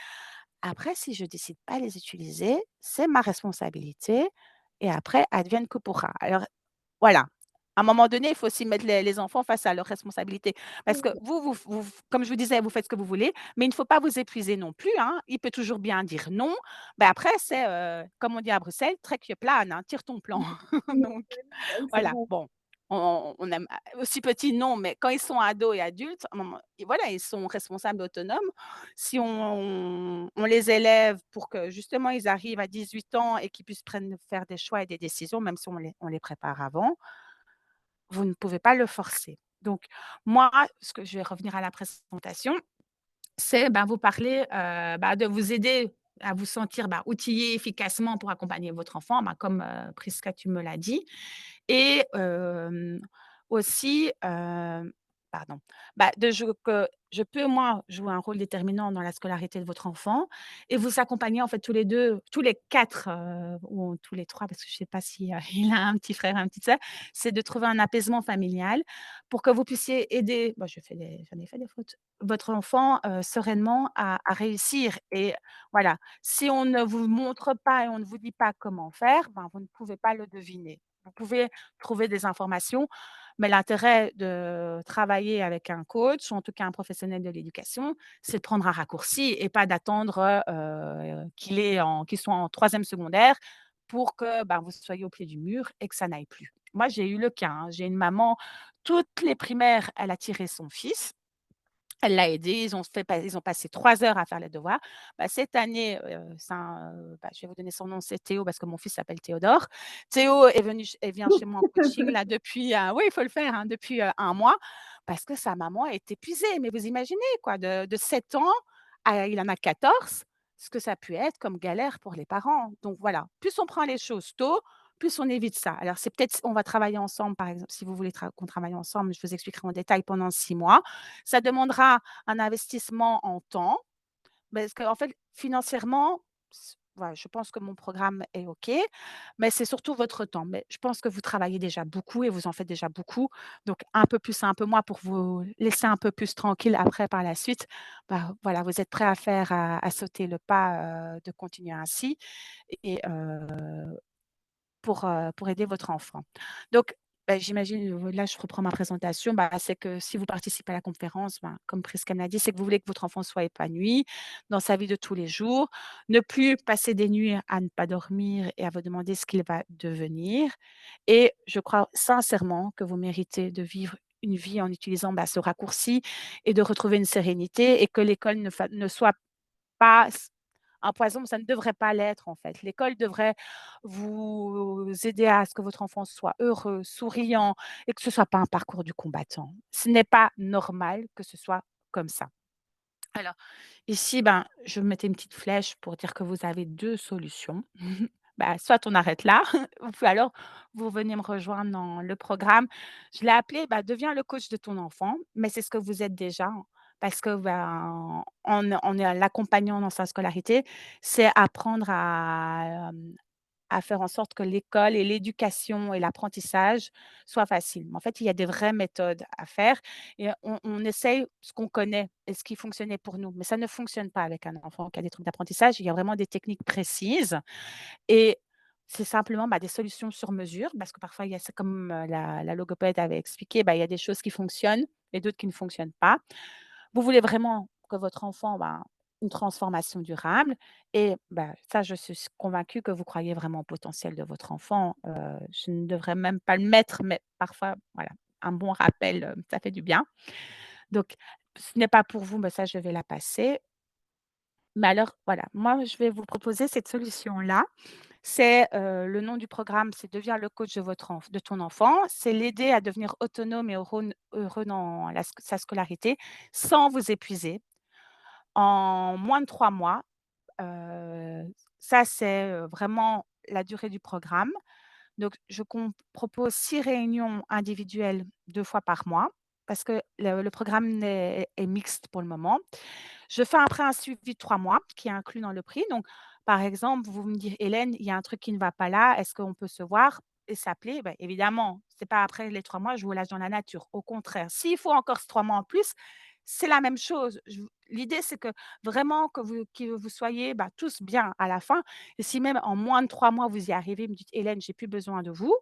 Après, si je décide pas les utiliser, c'est ma responsabilité et après advienne que pourra. Alors voilà. À un moment donné, il faut aussi mettre les enfants face à leurs responsabilités. Parce que vous comme je vous disais, vous faites ce que vous voulez, mais il ne faut pas vous épuiser non plus, hein. Il peut toujours bien dire non. Ben après, c'est, comme on dit à Bruxelles: «Trek je plane», hein, tire ton plan. Donc C'est voilà, vrai. bon, on aime aussi petits, non, mais quand ils sont ados et adultes, à un moment et voilà, ils sont responsables, autonomes. Si on les élève pour que justement ils arrivent à 18 ans et qu'ils puissent prenne faire des choix et des décisions, même si on les prépare avant, vous ne pouvez pas le forcer. Donc moi, ce que je vais revenir à la présentation, c'est, ben, vous parler, bah, de vous aider à vous sentir, bah, outillé efficacement pour accompagner votre enfant, bah, comme, Prisca, tu me l'as dit et aussi, pardon, bah, de jou que je peux moi jouer un rôle déterminant dans la scolarité de votre enfant et vous accompagner en fait tous les 2, tous les 4, ou tous les 3 parce que je ne sais pas si, il a un petit frère et une petite sœur, c'est de trouver un apaisement familial pour que vous puissiez aider bah, j'en ai fait des fautes, votre enfant, sereinement à réussir et voilà. Si on ne vous montre pas et on ne vous dit pas comment faire, ben, vous ne pouvez pas le deviner. Vous pouvez trouver des informations, mais l'intérêt de travailler avec un coach ou en tout cas un professionnel de l'éducation, c'est de prendre un raccourci et pas d'attendre, qu'il soit en troisième secondaire pour que, ben, vous soyez au pied du mur et que ça n'aille plus. Moi, j'ai eu le cas, hein, j'ai une maman, toutes les primaires, elle a tiré son fils. Elle l'a aidé, ils ont passé 3 heures à faire les devoirs. Bah, cette année, bah, je vais vous donner son nom, c'est Théo parce que mon fils s'appelle Théodore. Théo est vient chez moi en coaching là depuis, oui, il faut le faire, hein, depuis, 1 mois parce que sa maman est épuisée. Mais vous imaginez quoi, de 7 ans à il en a 14, ce que ça a pu être comme galère pour les parents. Donc voilà, plus on prend les choses tôt, plus on évite ça. Alors c'est peut-être on va travailler ensemble, par exemple, si vous voulez qu'on travaille ensemble, je vous expliquerai en détail pendant 6 mois. Ça demandera un investissement en temps, parce qu'en fait, financièrement, voilà, je pense que mon programme est OK, mais c'est surtout votre temps. Mais je pense que vous travaillez déjà beaucoup et vous en faites déjà beaucoup. Donc un peu plus, un peu moins pour vous laisser un peu plus tranquille après par la suite. Bah, voilà, vous êtes prêt à sauter le pas, de continuer ainsi et pour aider votre enfant. Donc, bah, j'imagine, là, je reprends ma présentation, bah, c'est que si vous participez à la conférence, ben, comme Prisca me l'a dit, c'est que vous voulez que votre enfant soit épanoui dans sa vie de tous les jours, ne plus passer des nuits à ne pas dormir et à vous demander ce qu'il va devenir et je crois sincèrement que vous méritez de vivre une vie en utilisant, bah, ce raccourci et de retrouver une sérénité et que l'école ne soit pas un poison, ça ne devrait pas l'être en fait. L'école devrait vous aider à ce que votre enfant soit heureux, souriant et que ce soit pas un parcours du combattant. Ce n'est pas normal que ce soit comme ça. Alors ici, ben, je mettais une petite flèche pour dire que vous avez 2 solutions. Bah, soit on arrête là ou puis alors vous venez me rejoindre dans le programme. Je l'ai appelé, bah, «Deviens le coach de ton enfant», mais c'est ce que vous êtes déjà, hein, parce que, ben, en l'accompagnant dans sa scolarité, c'est apprendre à faire en sorte que l'école et l'éducation et l'apprentissage soient faciles. Mais en fait, il y a des vraies méthodes à faire et on essaye ce qu'on connaît et ce qui fonctionnait pour nous, mais ça ne fonctionne pas avec un enfant qui a des troubles d'apprentissage. Il y a vraiment des techniques précises et c'est simplement, bah, des solutions sur mesure parce que parfois il y a c'est comme, la logopède avait expliqué, bah, il y a des choses qui fonctionnent et d'autres qui ne fonctionnent pas. Vous voulez vraiment que votre enfant, ben, une transformation durable et bah, ça, je suis convaincue que vous croyez vraiment au potentiel de votre enfant. Je ne devrais même pas le mettre, mais parfois, voilà, un bon rappel, ça fait du bien. Donc ce n'est pas pour vous, mais ça, je vais la passer. Mais alors, voilà, moi, je vais vous proposer cette solution-là. C'est, le nom du programme, c'est «Deviens le coach de ton enfant». C'est l'aider à devenir autonome et heureux dans sa scolarité, sans vous épuiser, en moins de 3 mois. Heu, Ça, c'est, vraiment la durée du programme. Donc je propose 6 réunions individuelles 2 fois par mois parce que le programme est mixte pour le moment. Je fais après un suivi de 3 mois qui est inclus dans le prix. Donc, par exemple, vous me dites: «Hélène, il y a un truc qui ne va pas là, est-ce qu'on peut se voir et s'appeler?» Bah, évidemment, c'est pas après les 3 mois, je vous lâche dans la nature. Au contraire, s'il faut encore ces 3 mois en plus, c'est la même chose. L'idée, c'est que vraiment que vous soyez, bah, tous bien à la fin et si même en moins de 3 mois, vous y arrivez, vous me dites: «Hélène, j'ai plus besoin de vous»,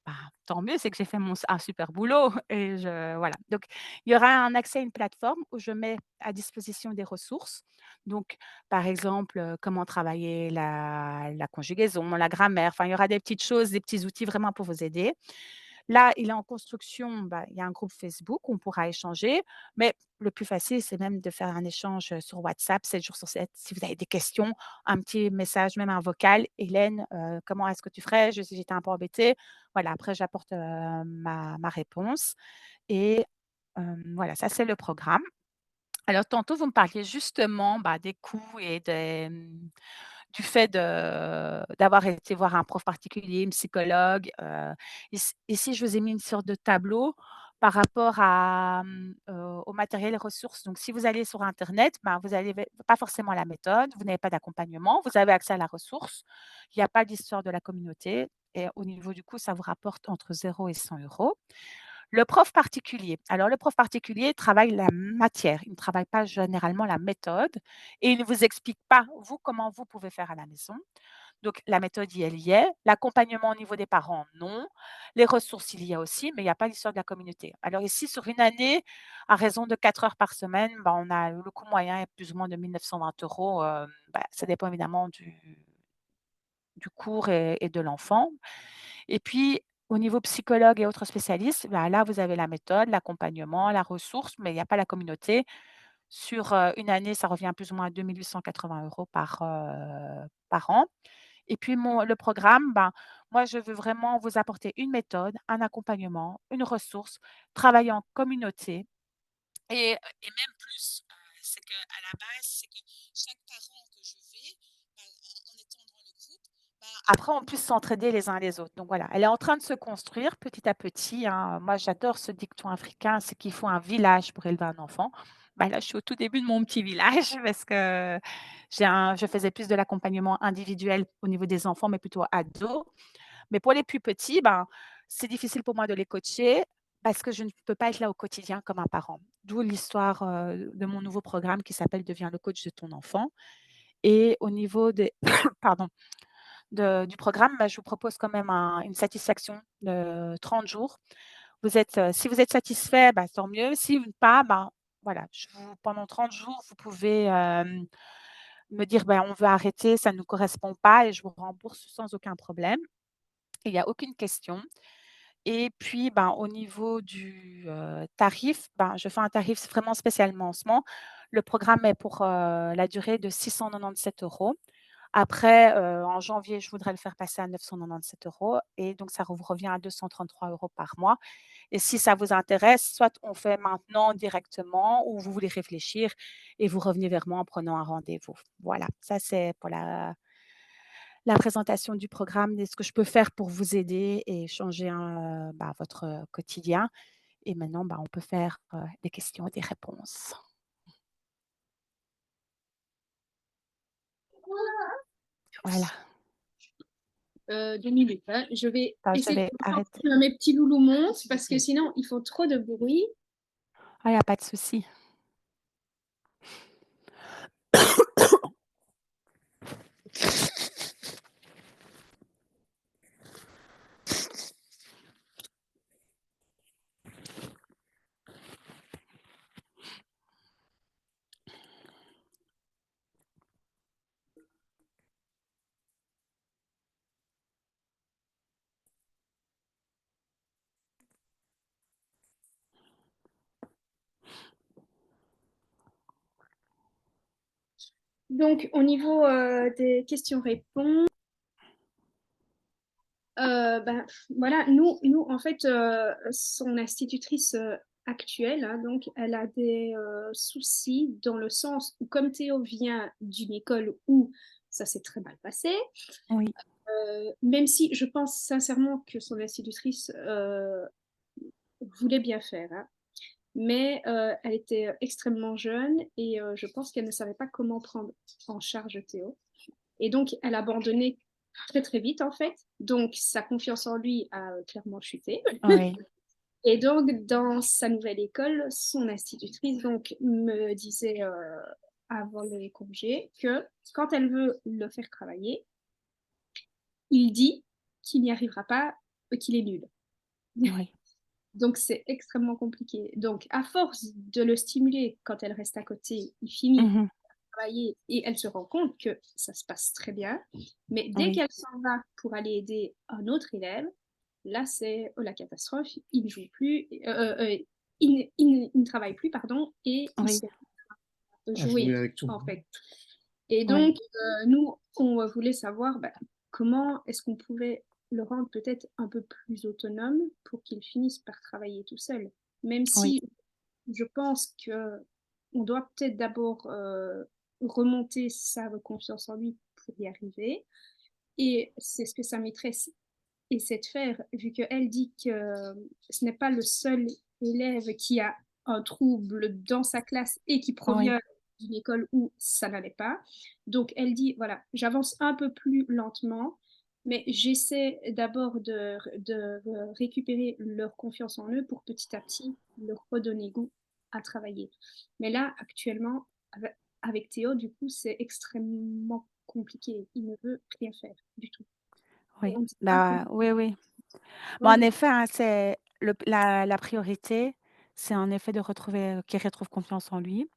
bah, tant mieux, c'est que j'ai fait un super boulot et voilà. Donc il y aura un accès à une plateforme où je mets à disposition des ressources. Donc par exemple, comment travailler la conjugaison, la grammaire, enfin il y aura des petites choses, des petits outils vraiment pour vous aider. Là, il est en construction, bah, il y a un groupe Facebook où on pourra échanger, mais le plus facile, c'est même de faire un échange, sur WhatsApp 7 jours sur 7. Si vous avez des questions, un petit message, même un vocal: «Hélène, comment est-ce que tu ferais? J'étais un peu embêtée». Voilà, après j'apporte, ma réponse et voilà, ça c'est le programme. Alors tantôt, vous me parliez justement, bah, des coûts et du fait d'avoir été voir un prof particulier, une psychologue, ici, je vous ai mis une sorte de tableau par rapport au matériel et ressources. Donc si vous allez sur internet, ben, vous avez pas forcément la méthode, vous n'avez pas d'accompagnement, vous avez accès à la ressource. Il y a pas d'histoire de la communauté et au niveau du coût, ça vous rapporte entre 0 et 100 €. Le prof particulier. Alors, le prof particulier travaille la matière. Il ne travaille pas généralement la méthode et il ne vous explique pas, vous, comment vous pouvez faire à la maison. Donc, la méthode, elle y est. L'accompagnement au niveau des parents, non. Les ressources, il y a aussi, mais il n'y a pas l'histoire de la communauté. Alors, ici, sur une année, à raison de 4 heures par semaine, ben, on a le coût moyen est plus ou moins de 1 920 €. Bah, ça dépend évidemment du cours et de l'enfant. Et puis, au niveau psychologue et autres spécialistes, bah, là, vous avez la méthode, l'accompagnement, la ressource, mais il y a pas la communauté. Sur, une année, ça revient plus ou moins à 2 880 € par an. Et puis le programme, ben, moi, je veux vraiment vous apporter une méthode, un accompagnement, une ressource, travailler en communauté et même plus, c'est qu'à la base, c'est que chaque parent que je vais, bah, en étant dans le groupe, bah, après on puisse s'entraider les uns les autres. Donc voilà, elle est en train de se construire petit à petit, hein. Moi, j'adore ce dicton africain, c'est qu'il faut un village pour élever un enfant. Bah, là, je suis au tout début de mon petit village parce que je faisais plus de l'accompagnement individuel au niveau des enfants, mais plutôt ados. Mais pour les plus petits, ben, c'est difficile pour moi de les coacher parce que je ne peux pas être là au quotidien comme un parent. D'où l'histoire, de mon nouveau programme qui s'appelle «Deviens le coach de ton enfant» et au niveau des pardon, du programme, bah, je vous propose quand même une satisfaction de 30 jours. Si vous êtes satisfait, bah, tant mieux. Si pas, ben, voilà, pendant 30 jours, vous pouvez, me dire: «Ben, on veut arrêter, ça ne nous correspond pas» et je vous rembourse sans aucun problème. Il y a aucune question. Et puis, ben, au niveau du, tarif, ben, je fais un tarif vraiment spécial lancement. Le programme est pour, la durée de 697 €. Après, en janvier, je voudrais le faire passer à 997 € et donc ça vous revient à 233 € par mois et si ça vous intéresse, soit on fait maintenant directement ou vous voulez réfléchir et vous revenez vers moi en prenant un rendez-vous. Voilà, ça c'est pour la présentation du programme et ce que je peux faire pour vous aider et changer bah, votre, quotidien et maintenant, bah, on peut faire, des questions et des réponses. Voilà. 2 minutes, hein. Je vais Attends, je essayer vais de faire en sorte arrêter. que mes petits loulous montent parce que sinon, ils font trop de bruit. Ah, il y a pas de souci. Donc, au niveau des questions-réponses, ben, voilà, nous, en fait, son institutrice actuelle, hein, donc, elle a des soucis dans le sens où, comme Théo vient d'une école où ça s'est très mal passé, Oui, même si je pense sincèrement que son institutrice voulait bien faire, hein, mais elle était extrêmement jeune et je pense qu'elle ne savait pas comment prendre en charge Théo. Et donc, elle abandonnait très très vite en fait. Donc, sa confiance en lui a clairement chuté. Oui, Et donc, dans sa nouvelle école, son institutrice donc, me disait avant les congés que quand elle veut le faire travailler, il dit qu'il n'y arrivera pas, qu'il est nul. oui. Donc, c'est extrêmement compliqué. Donc, à force de le stimuler quand elle reste à côté, il finit Mhm. travailler et elle se rend compte que ça se passe très bien. Mais dès Oui, qu'elle s'en va pour aller aider un autre élève, là, c'est la catastrophe. Il ne joue plus, il ne travaille plus, pardon, et il oui, se À jouer jouer, avec tout. en fait. Et oui, donc, nous, on voulait savoir bah, comment est-ce qu'on pouvait le rendre peut-être un peu plus autonome pour qu'il finisse par travailler tout seul. Même oui, si je pense que on doit peut-être d'abord remonter sa confiance en lui pour y arriver. Et c'est ce que sa maîtresse essaie de faire, vu qu'elle dit que ce n'est pas le seul élève qui a un trouble dans sa classe et qui oui, provient d'une école où ça n'allait pas. Donc elle dit, voilà, j'avance un peu plus lentement, mais j'essaie d'abord de récupérer leur confiance en eux pour petit à petit leur redonner goût à travailler. Mais là, actuellement, avec Théo, du coup, c'est extrêmement compliqué. Il ne veut rien faire du tout. Et oui. on ne sait pas Bah, oui, oui. Mais en comment. effet, hein, c'est la priorité, c'est en effet de retrouver, qu'il retrouve confiance en lui,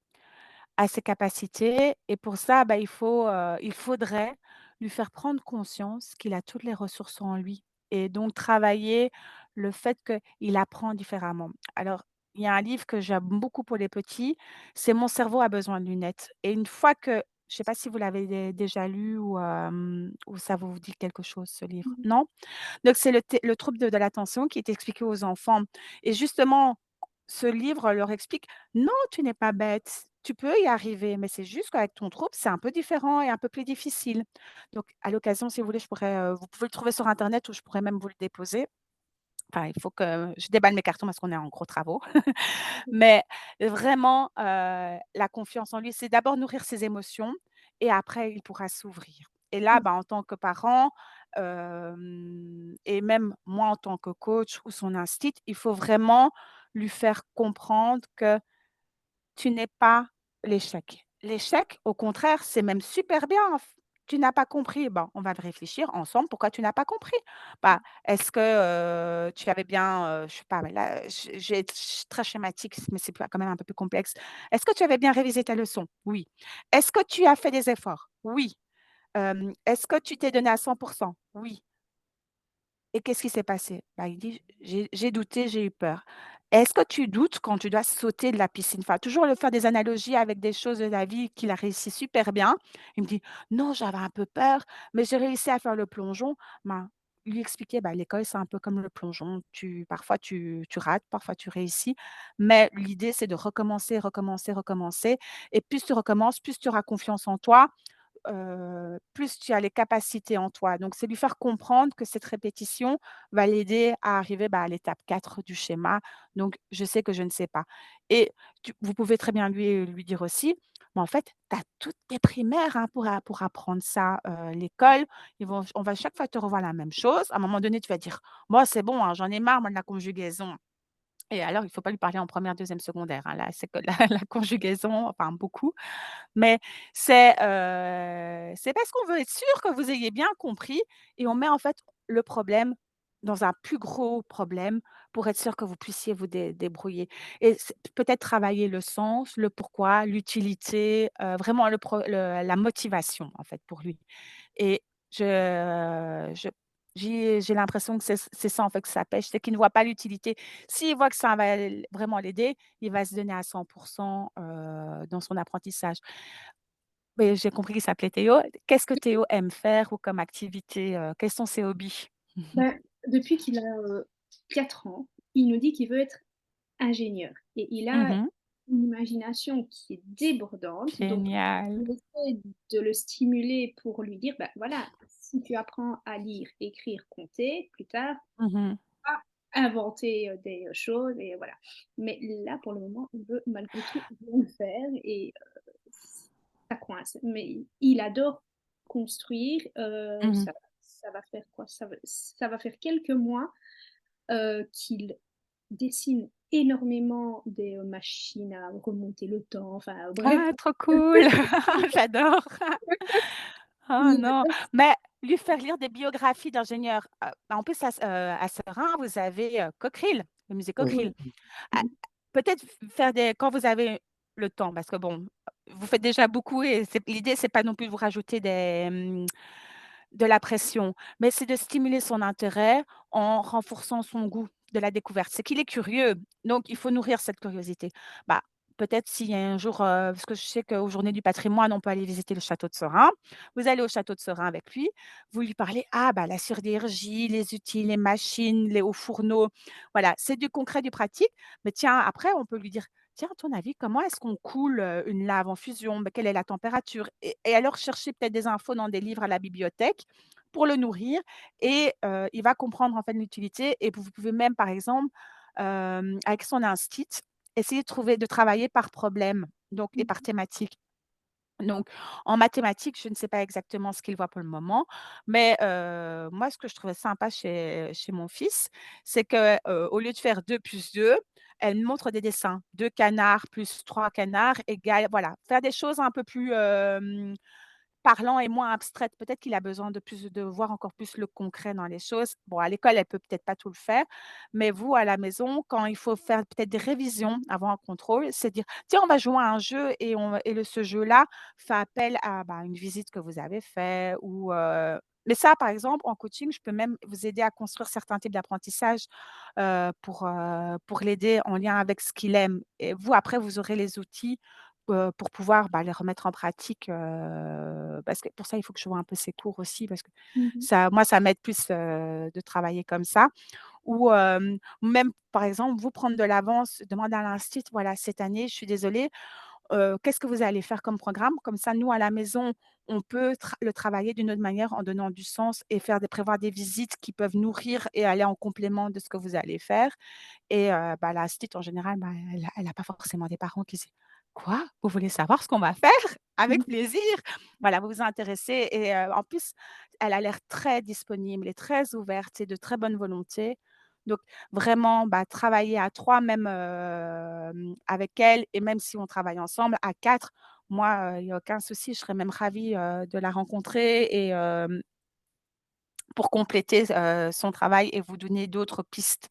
à ses capacités et pour ça, bah, il faudrait lui faire prendre conscience qu'il a toutes les ressources en lui et donc travailler le fait qu'il apprend différemment. Alors, il y a un livre que j'aime beaucoup pour les petits, c'est «Mon cerveau a besoin de lunettes» et une fois que je ne sais pas si vous l'avez déjà lu ou ça vous dit quelque chose ce livre? Non? Donc c'est le trouble de l'attention qui est expliqué aux enfants et justement, ce livre leur explique: «Non, tu n'es pas bête, tu peux y arriver, mais c'est juste qu'avec ton trouble, c'est un peu différent et un peu plus difficile». Donc à l'occasion, si vous voulez, vous pouvez le trouver sur internet ou je pourrais même vous le déposer. Enfin, il faut que je déballe mes cartons parce qu'on est en gros travaux. Mais vraiment, la confiance en lui, c'est d'abord nourrir ses émotions et après il pourra s'ouvrir. Et là, bah, en tant que parent, et même moi en tant que coach ou son instit, il faut vraiment lui faire comprendre que tu n'es pas l'échec. L'échec, au contraire, c'est même super bien. Tu n'as pas compris, ben, on va réfléchir ensemble pourquoi tu n'as pas compris. Bah, est-ce que, tu avais bien, je sais pas, mais là, je vais être très schématique, mais c'est quand même un peu plus complexe. Est-ce que tu avais bien révisé ta leçon? Oui. Est-ce que tu as fait des efforts? Oui. Est-ce que tu t'es donné à 100%? Oui. Et qu'est-ce qui s'est passé? Bah, il dit: «J'ai douté, j'ai eu peur». Est-ce que tu doutes quand tu dois sauter de la piscine? Enfin, toujours le faire des analogies avec des choses de la vie qu'il a réussi super bien. Il me dit: «Non, j'avais un peu peur, mais j'ai réussi à faire le plongeon». Ben, lui expliquer: «Bah, l'école, c'est un peu comme le plongeon. Parfois tu rates, parfois tu réussis, mais l'idée, c'est de recommencer, recommencer, recommencer et plus tu recommences, plus tu auras confiance en toi, plus tu as les capacités en toi. Donc, c'est lui faire comprendre que cette répétition va l'aider à arriver, bah, à l'étape 4 du schéma. Donc, je sais que je ne sais pas. Et vous pouvez très bien lui dire aussi, mais en fait, tu as toutes tes primaires hein, pour apprendre ça. L'école, on va chaque fois te revoir la même chose. À un moment donné, tu vas dire, moi, c'est bon, hein, j'en ai marre, moi, de la conjugaison. Et alors, il ne faut pas lui parler en première, deuxième, secondaire. Hein. Là, c'est que la conjugaison, enfin beaucoup. Mais c'est parce qu'on veut être sûr que vous ayez bien compris et on met en fait le problème dans un plus gros problème pour être sûr que vous puissiez vous débrouiller et peut-être travailler le sens, le pourquoi, l'utilité, vraiment la motivation en fait pour lui et je j'ai l'impression que c'est ça en fait que ça pêche, c'est qu'il ne voit pas l'utilité. S'il voit que ça va vraiment l'aider, il va se donner à 100 dans son apprentissage. Mais j'ai compris qu'il s'appelait Théo. Qu'est-ce que Théo aime faire ou comme activité, quels sont ses hobbies? Ben, depuis qu'il a 4 ans, il nous dit qu'il veut être ingénieur et il a Mmh. une imagination qui est débordante. Donc, Génial. on essaie de le stimuler pour lui dire, bah, voilà, si tu apprends à lire, écrire, compter, plus tard, Mmh. tu vas inventer des choses et voilà. Mais là, pour le moment, il veut malgré tout rien faire et ça coince. Mais il adore construire. Mmh. Ça va faire quoi? Ça va faire quelques mois qu'il dessine énormément des machines à remonter le temps. Enfin, bref. Ah, trop cool! J'adore. Oh Il non, adore. mais lui faire lire des biographies d'ingénieurs, en plus à Seraing, vous avez, Cockerill, le musée Oui. Cockerill. Ah, Mmh. peut-être faire des quand vous avez le temps, parce que bon, vous faites déjà beaucoup et l'idée, c'est pas non plus de vous rajouter de la pression, mais c'est de stimuler son intérêt en renforçant son goût de la découverte. C'est qu'il est curieux, donc il faut nourrir cette curiosité. Bah, peut-être s'il y a un jour, parce que je sais qu'aux Journées du patrimoine, on peut aller visiter le château de Seraing. Vous allez au château de Seraing avec lui, vous lui parlez: «Ah bah, la sidérurgie, les outils, les machines, les hauts fourneaux». Voilà, c'est du concret, du pratique, mais tiens, après on peut lui dire: «Tiens, à ton avis, comment est-ce qu'on coule, une lave en fusion? Bah, quelle est la température?» Et alors chercher peut-être des infos dans des livres à la bibliothèque pour le nourrir et il va comprendre en fait l'utilité et vous pouvez même par exemple, avec son instit, essayer de travailler par problème, donc et par Mmh. thématique. Donc en mathématiques, je ne sais pas exactement ce qu'il voit pour le moment, mais moi ce que je trouvais sympa chez mon fils, c'est que, au lieu de faire 2 plus 2, elle montre des dessins. 2 canards plus 3 canards égale voilà, faire des choses un peu plus, parlant et moins abstraite. Peut-être qu'il a besoin de voir encore plus le concret dans les choses. Bon, à l'école, elle peut peut-être pas tout le faire, mais vous, à la maison, quand il faut faire peut-être des révisions avant un contrôle, c'est dire: «Tiens, on va jouer à un jeu ce jeu-là fait appel à, bah, une visite que vous avez fait ou» mais ça, par exemple, en coaching, je peux même vous aider à construire certains types d'apprentissage, pour l'aider en lien avec ce qu'il aime et vous, après, vous aurez les outils pour pouvoir, bah, les remettre en pratique, parce que pour ça, il faut que je vois un peu ses cours aussi parce que Mmh. ça m'aide plus, de travailler comme ça ou même, par exemple, vous prendre de l'avance, demander à l'instit: «Voilà, cette année, je suis désolée, qu'est-ce que vous allez faire comme programme?» Comme ça, nous, à la maison, on peut le travailler d'une autre manière en donnant du sens et prévoir des visites qui peuvent nourrir et aller en complément de ce que vous allez faire. Et bah, la petite en général, bah, elle a pas forcément des parents qui disent: «Quoi? Vous voulez savoir ce qu'on va faire? Avec Mmh. plaisir!» Voilà, vous vous intéressez et en plus, elle a l'air très disponible et très ouverte et de très bonne volonté. Donc vraiment, bah, travailler à 3 même, avec elle et même si on travaille ensemble, à 4, moi, il y a aucun souci, je serais même ravie, de la rencontrer et pour compléter, son travail et vous donner d'autres pistes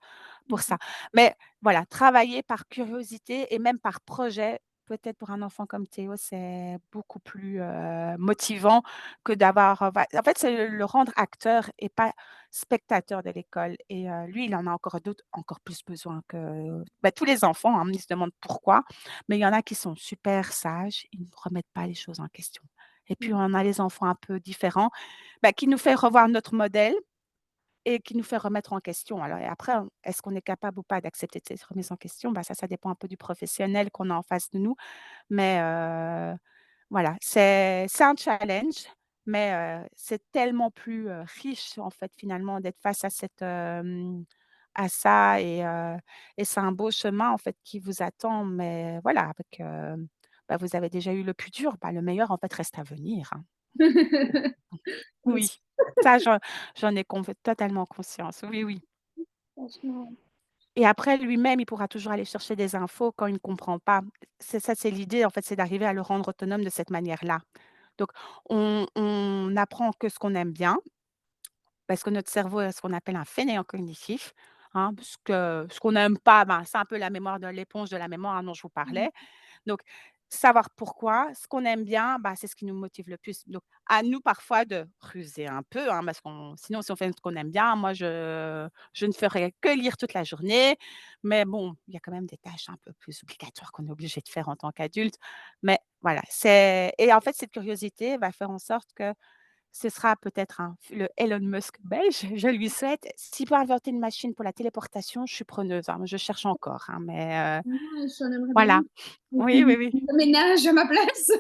pour Mmh. ça. Mais voilà, travailler par curiosité et même par projet, peut-être pour un enfant comme Théo, c'est beaucoup plus, motivant que d'avoir, en fait, c'est le rendre acteur et pas spectateur de l'école et lui, il en a encore plus besoin que, bah, tous les enfants, hein, ils se demandent pourquoi, mais il y en a qui sont super sages, ils ne remettent pas les choses en question et puis Mmh. on a les enfants un peu différents, bah, qui nous fait revoir notre modèle et qui nous fait remettre en question. Alors et après, est-ce qu'on est capable ou pas d'accepter cette remise en question? Bah, ça dépend un peu du professionnel qu'on a en face de nous. Mais voilà, c'est un challenge, mais c'est tellement plus, riche, en fait, finalement, d'être face à à ça et c'est un beau chemin, en fait, qui vous attend. Mais voilà, avec, bah, vous avez déjà eu le plus dur, bah, le meilleur, en fait, reste à venir, hein. Oui, Oui, ça j'en ai totalement conscience. Oui, oui. franchement. Et après lui-même, il pourra toujours aller chercher des infos quand il ne comprend pas. C'est ça, c'est l'idée en fait, c'est d'arriver à le rendre autonome de cette manière-là. Donc on apprend que ce qu'on aime bien, parce que notre cerveau est ce qu'on appelle un fainéant cognitif, hein, ce qu'on n'aime pas, ben, c'est un peu la mémoire de l'éponge de la mémoire, hein, dont je vous Mmh. parlais. Donc, savoir pourquoi, ce qu'on aime bien, bah, c'est ce qui nous motive le plus. Donc, à nous parfois de ruser un peu, hein, parce qu'on sinon si on fait ce qu'on aime bien, moi je ne ferais que lire toute la journée. Mais bon, il y a quand même des tâches un peu plus obligatoires qu'on est obligé de faire en tant qu'adulte. Mais voilà, et en fait cette curiosité va faire en sorte que ce sera peut-être le Elon Musk belge, je lui souhaite. S'il peut inventer une machine pour la téléportation, je suis preneuse, hein. Je cherche encore, hein, mais Ouais, j'en aimerais bien voilà. une. Et Oui, oui, puis, oui. le ménage à ma place.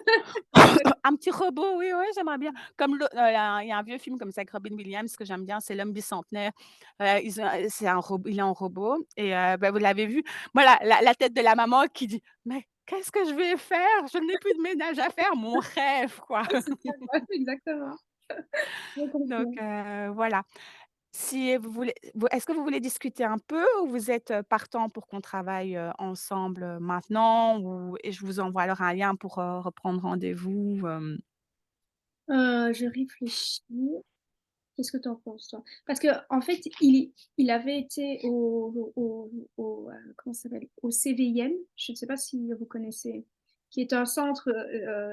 Un petit robot, oui, oui, j'aimerais bien. Comme il y a un vieux film comme ça avec Robin Williams que j'aime bien, c'est L'homme bicentenaire. C'est un robot, il est en robot et bah, vous l'avez vu? Moi, la tête de la maman qui dit: «Mais qu'est-ce que je vais faire? Je n'ai plus de ménage à faire», mon rêve, quoi. C'est ça, quoi, exactement. Je Donc comprends. voilà. Si vous voulez est-ce que vous voulez discuter un peu ou vous êtes, partant pour qu'on travaille, ensemble, maintenant ou et je vous envoie alors un lien pour, reprendre rendez-vous, Je réfléchis. Qu'est-ce que tu en penses, toi? Parce qu'en fait, il avait été comment ça s'appelle? Au CVIM, je ne sais pas si vous connaissez, qui est un centre,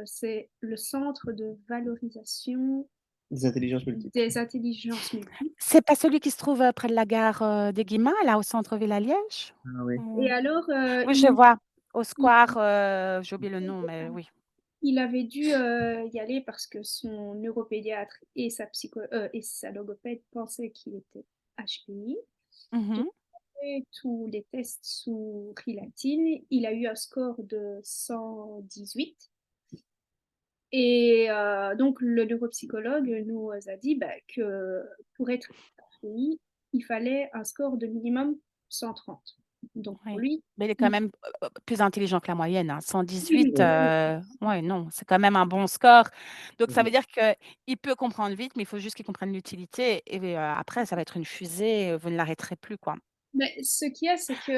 c'est le centre de valorisation Des intelligences multiples. des intelligences multiples. C'est pas celui qui se trouve, près de la gare, des Guillemins, là, au centre-ville à Liège? Ah oui. Et Ou alors, oui, je vois, au il square, j'ai oublié le nom, mais oui. il avait dû, y aller parce que son neuropédiatre et sa logopède pensaient qu'il était HPI. Donc, Mmh. fait tous les tests sous Rilatine. Il a eu un score de 118. Et donc, le neuropsychologue nous a dit bah, que pour être HPI, il fallait un score de minimum 130. Donc, pour Oui, lui, mais il est quand il... même, plus intelligent que la moyenne, hein. oui, 118, oui, oui, ouais, non, c'est quand même un bon score. Donc ça Mhm. veut dire qu'il peut comprendre vite, mais il faut juste qu'il comprenne l'utilité et après ça va être une fusée, vous ne l'arrêterez plus, quoi. mais ce qu'il y a, c'est que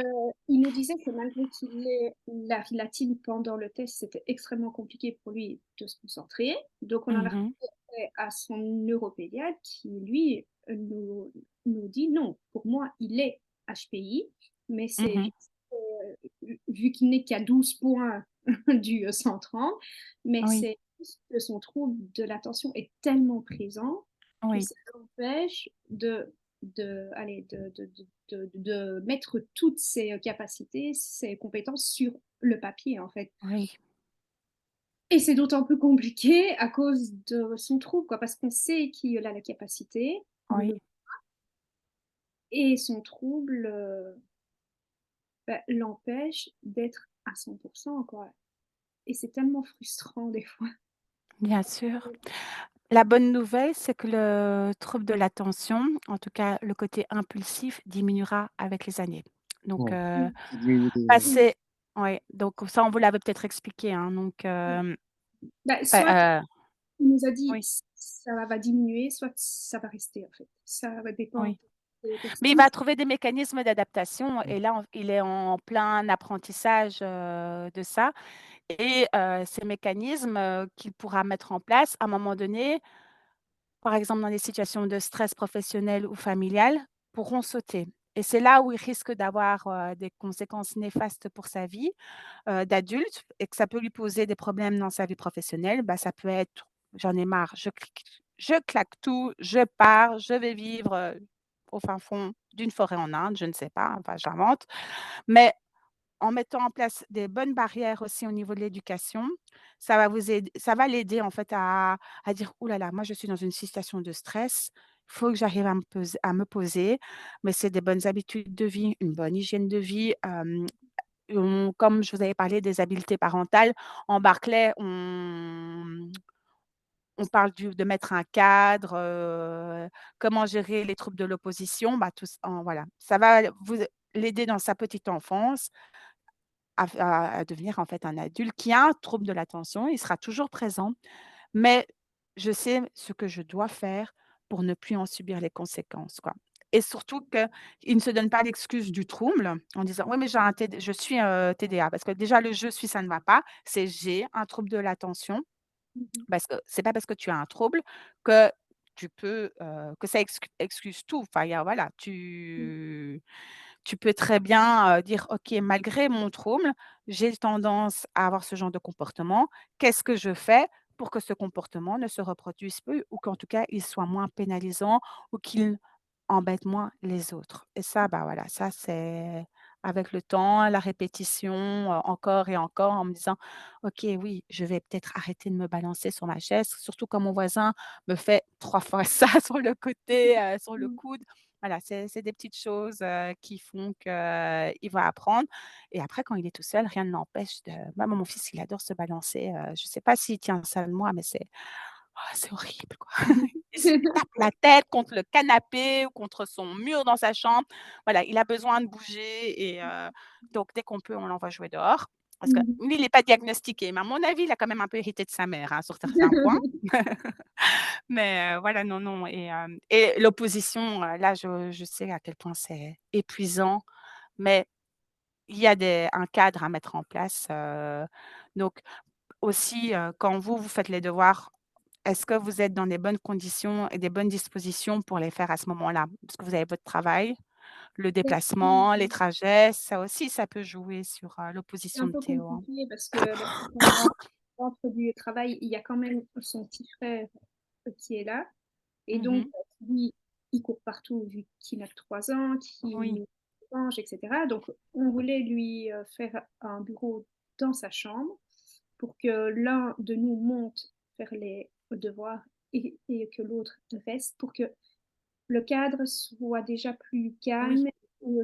il nous disait que malgré qu'il ait la Rilatine pendant le test, c'était extrêmement compliqué pour lui de se concentrer. Donc, on en a Mmh. fait à son neuropédiatre qui, lui, nous dit non, pour moi, il est HPI, mais c'est Mmh. juste, vu qu'il n'est qu'à 12 points du 130, mais Oui, c'est juste que son trouble de l'attention est tellement présent que oui, ça l'empêche allez, de mettre toutes ses capacités, ses compétences sur le papier, en fait. oui, Et c'est d'autant plus compliqué à cause de son trouble, quoi, parce qu'on sait qu'il a la capacité, oui, et son trouble bah, l'empêche d'être à 100%, quoi. Et c'est tellement frustrant des fois. bien sûr. La bonne nouvelle, c'est que le trouble de l'attention, en tout cas le côté impulsif, diminuera avec les années. Donc Ouais. Ça diminue des- passer ouais, donc ça, on vous l'avait peut-être expliqué, hein, donc Bah, pa soit il nous a dit oui, ça va diminuer, soit ça va rester en fait. Ça va dépendre oui. des Mais il personnes. va trouver des mécanismes d'adaptation et là, il est en plein apprentissage, de ça et ces mécanismes, qu'il pourra mettre en place à un moment donné, par exemple dans des situations de stress professionnel ou familial, pourront sauter et c'est là où il risque d'avoir, des conséquences néfastes pour sa vie, d'adulte et que ça peut lui poser des problèmes dans sa vie professionnelle. Bah, ça peut être: «J'en ai marre, je claque tout, je pars, je vais vivre, au fin fond d'une forêt en Inde», je ne sais pas, enfin j'invente. Mais en mettant en place des bonnes barrières aussi au niveau de l'éducation, ça va l'aider en fait à dire: «Ouh là là, moi je suis dans une situation de stress, il faut que j'arrive à me poser». Mais c'est des bonnes habitudes de vie, une bonne hygiène de vie, comme je vous avais parlé des habiletés parentales, en Barclay, on parle de mettre un cadre, comment gérer les troubles de l'opposition, bah, voilà. Ça va l'aider dans sa petite enfance à devenir en fait un adulte qui a un trouble de l'attention. Il sera toujours présent, mais je sais ce que je dois faire pour ne plus en subir les conséquences, quoi. Et surtout qu'il ne se donne pas l'excuse du trouble en disant: «Oui, mais j'ai un TD je suis, TDA», parce que déjà le «je suis», ça ne va pas, c'est «j'ai un trouble de l'attention». Mhm. Parce que c'est pas parce que tu as un trouble que que ça excuse tout. Enfin, il y a voilà, tu peux très bien, dire: «OK, malgré mon trouble, j'ai tendance à avoir ce genre de comportement. Qu'est-ce que je fais pour que ce comportement ne se reproduise plus ou qu'en tout cas, il soit moins pénalisant ou qu'il embête moins les autres?» Et ça, bah, voilà, ça c'est avec le temps, la répétition, encore et encore en me disant: «OK, oui, je vais peut-être arrêter de me balancer sur ma chaise», surtout quand mon voisin me fait 3 fois ça sur le côté, sur le Mmh. coude. Voilà, c'est des petites choses, qui font qu'il va apprendre et après quand il est tout seul, rien ne l'empêche de même mon fils, il adore se balancer, je ne sais pas s'il tient ça de moi, mais c'est horrible, quoi. Il se tape la tête contre le canapé ou contre son mur dans sa chambre. Voilà, il a besoin de bouger et donc dès qu'on peut, on l'envoie jouer dehors. Parce que Mmh. lui, il est pas diagnostiqué, mais à mon avis, il a quand même un peu hérité de sa mère, hein, sur certains points. Mais voilà, non, non et l'opposition, là, je sais à quel point c'est épuisant, mais il y a un cadre à mettre en place, donc aussi, quand vous faites les devoirs, est-ce que vous êtes dans des bonnes conditions et des bonnes dispositions pour les faire à ce moment-là? Parce que vous avez votre travail, le déplacement, les trajets, ça aussi, ça peut jouer sur, C'est l'opposition un de peu Théo, hein. compliqué parce que bah, quand on rentre du travail, il y a quand même son petit frère, qui est là et donc Mmh. lui, il court partout vu qu'il a 3 ans, Oui. qu'il mange et cetera. Donc on voulait lui, faire un bureau dans sa chambre pour que l'un de nous monte faire les devoirs et que l'autre reste pour que le cadre soit déjà plus Oui. calme et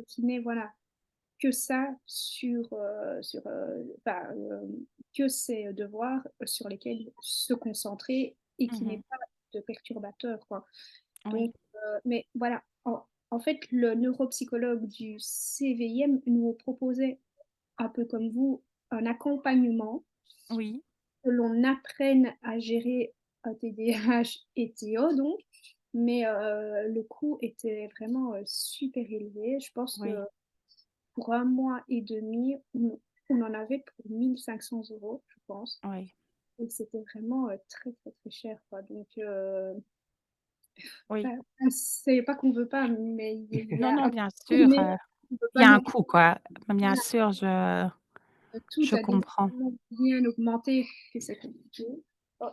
qu'il n'ait voilà que ça que ses devoirs sur lesquels se concentrer et qu'il Mmh. n'ait pas de perturbateurs, quoi. Oui. Donc mais voilà, en fait, le neuropsychologue du CVIM nous proposait, un peu comme vous, un accompagnement, Oui. que l'on apprenne à gérer TDAH et TO donc, mais le coût était vraiment, super élevé. Je pense que Oui. pour 1 mois et demi, on en avait pour 1 500 € je pense Oui. et c'était vraiment, très, très, très cher quoi donc Oui. enfin, c'est pas qu'on veut pas, mais il y Non, a non, un bien sûr, mais on peut il y pas a un non plus coût, quoi. Bien voilà, sûr, tout je a déjà comprends. tellement bien augmenté que c'est compliqué. Oh,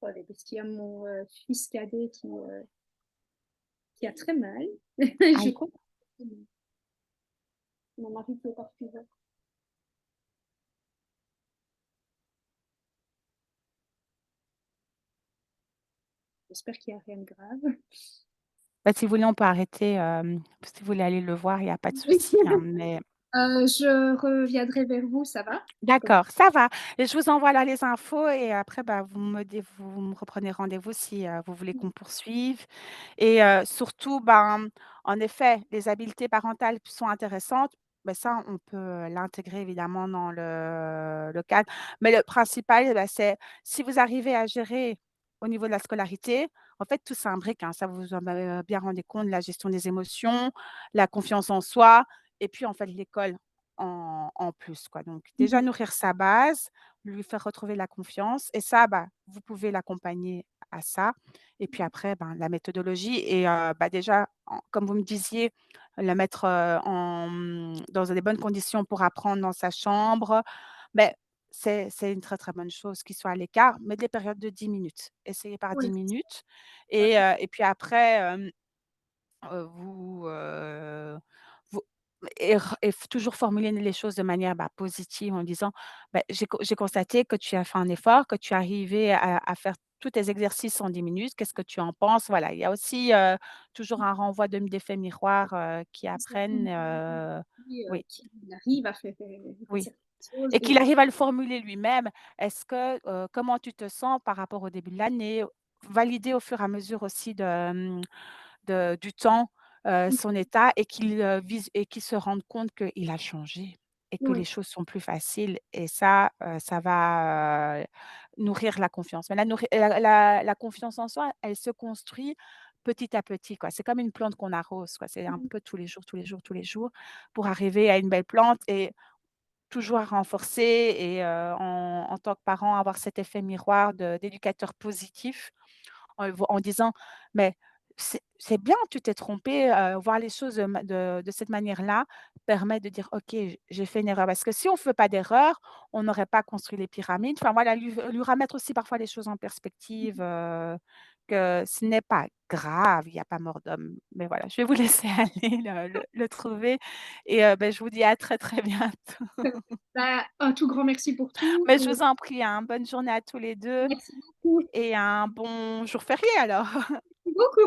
attendez, parce qu'il y a mon, fils cadet qui a très mal. Je Aïe, crois que mon mari qui est parti. J'espère qu'il y a rien de grave. bah, si vous voulez, on peut arrêter, si vous voulez aller le voir, il y a pas de Oui. souci, hein, mais Je reviendrai vers vous, ça va? Comme d'accord, ça va et je vous envoie là les infos et après, bah, vous me reprenez rendez-vous si, vous voulez qu'on poursuive et surtout, ben, en effet, les habiletés parentales sont intéressantes, mais ça, on peut, l'intégrer évidemment dans le cadre. Mais le principal, bah, c'est si vous arrivez à gérer au niveau de la scolarité, en fait, tout s'imbrique, hein, ça vous vous en avez, bien rendu compte, la gestion des émotions, la confiance en soi et puis, en fait, l'école en plus, quoi. Donc déjà mmh nourrir sa base, lui faire retrouver la confiance et ça, bah, vous pouvez l'accompagner à ça et puis après, ben, la méthodologie et bah, déjà comme vous me disiez, la mettre, dans des bonnes conditions pour apprendre dans sa chambre, beh, c'est une très, très bonne chose qu'il soit à l'écart, mais des périodes de 10 minutes. Essayez par 10 Oui, minutes ouais, et puis après, vous et toujours formuler les choses de manière, bah, positive en disant: «Bah, j'ai constaté que tu as fait un effort, que tu es arrivé à faire tous tes exercices en 10 minutes. Qu'est-ce que tu en penses?» Voilà, il y a aussi, toujours un renvoi d'effets miroirs, qui c'est ça. Mmh. apprennent, Oui, oui, qu'il arrive à faire, oui certaines choses et qu'il et arrive à le formuler lui-même. Est-ce que, comment tu te sens par rapport au début de l'année? Valider au fur et à mesure aussi du temps, son état et qu'il se rende compte qu'il a changé et que les oui, choses sont plus faciles et ça, ça va, nourrir la confiance. Mais la confiance en soi, elle se construit petit à petit, quoi. C'est comme une plante qu'on arrose, quoi. C'est un mmh, peu tous les jours, tous les jours, tous les jours pour arriver à une belle plante et toujours à renforcer et en tant que parent, avoir cet effet miroir d'éducateur positif en disant: «Mais c'est bien, tu t'es trompé», voir les choses de cette manière-là permet de dire: «OK, j'ai fait une erreur». Parce que si on ne fait pas d'erreur, on n'aurait pas construit les pyramides. Enfin voilà, lui remettre aussi parfois les choses en perspective, ce n'est pas grave, il y a pas mort d'homme. Mais voilà, je vais vous laisser aller le trouver et je vous dis à très, très bientôt. Bah, un tout grand merci pour tout Mais je et vous en prie, hein, bonne journée à tous les 2 merci beaucoup. et un bon jour férié alors. Beaucoup.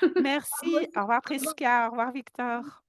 Au Merci. Au revoir revoir. Prisca, au revoir Victor.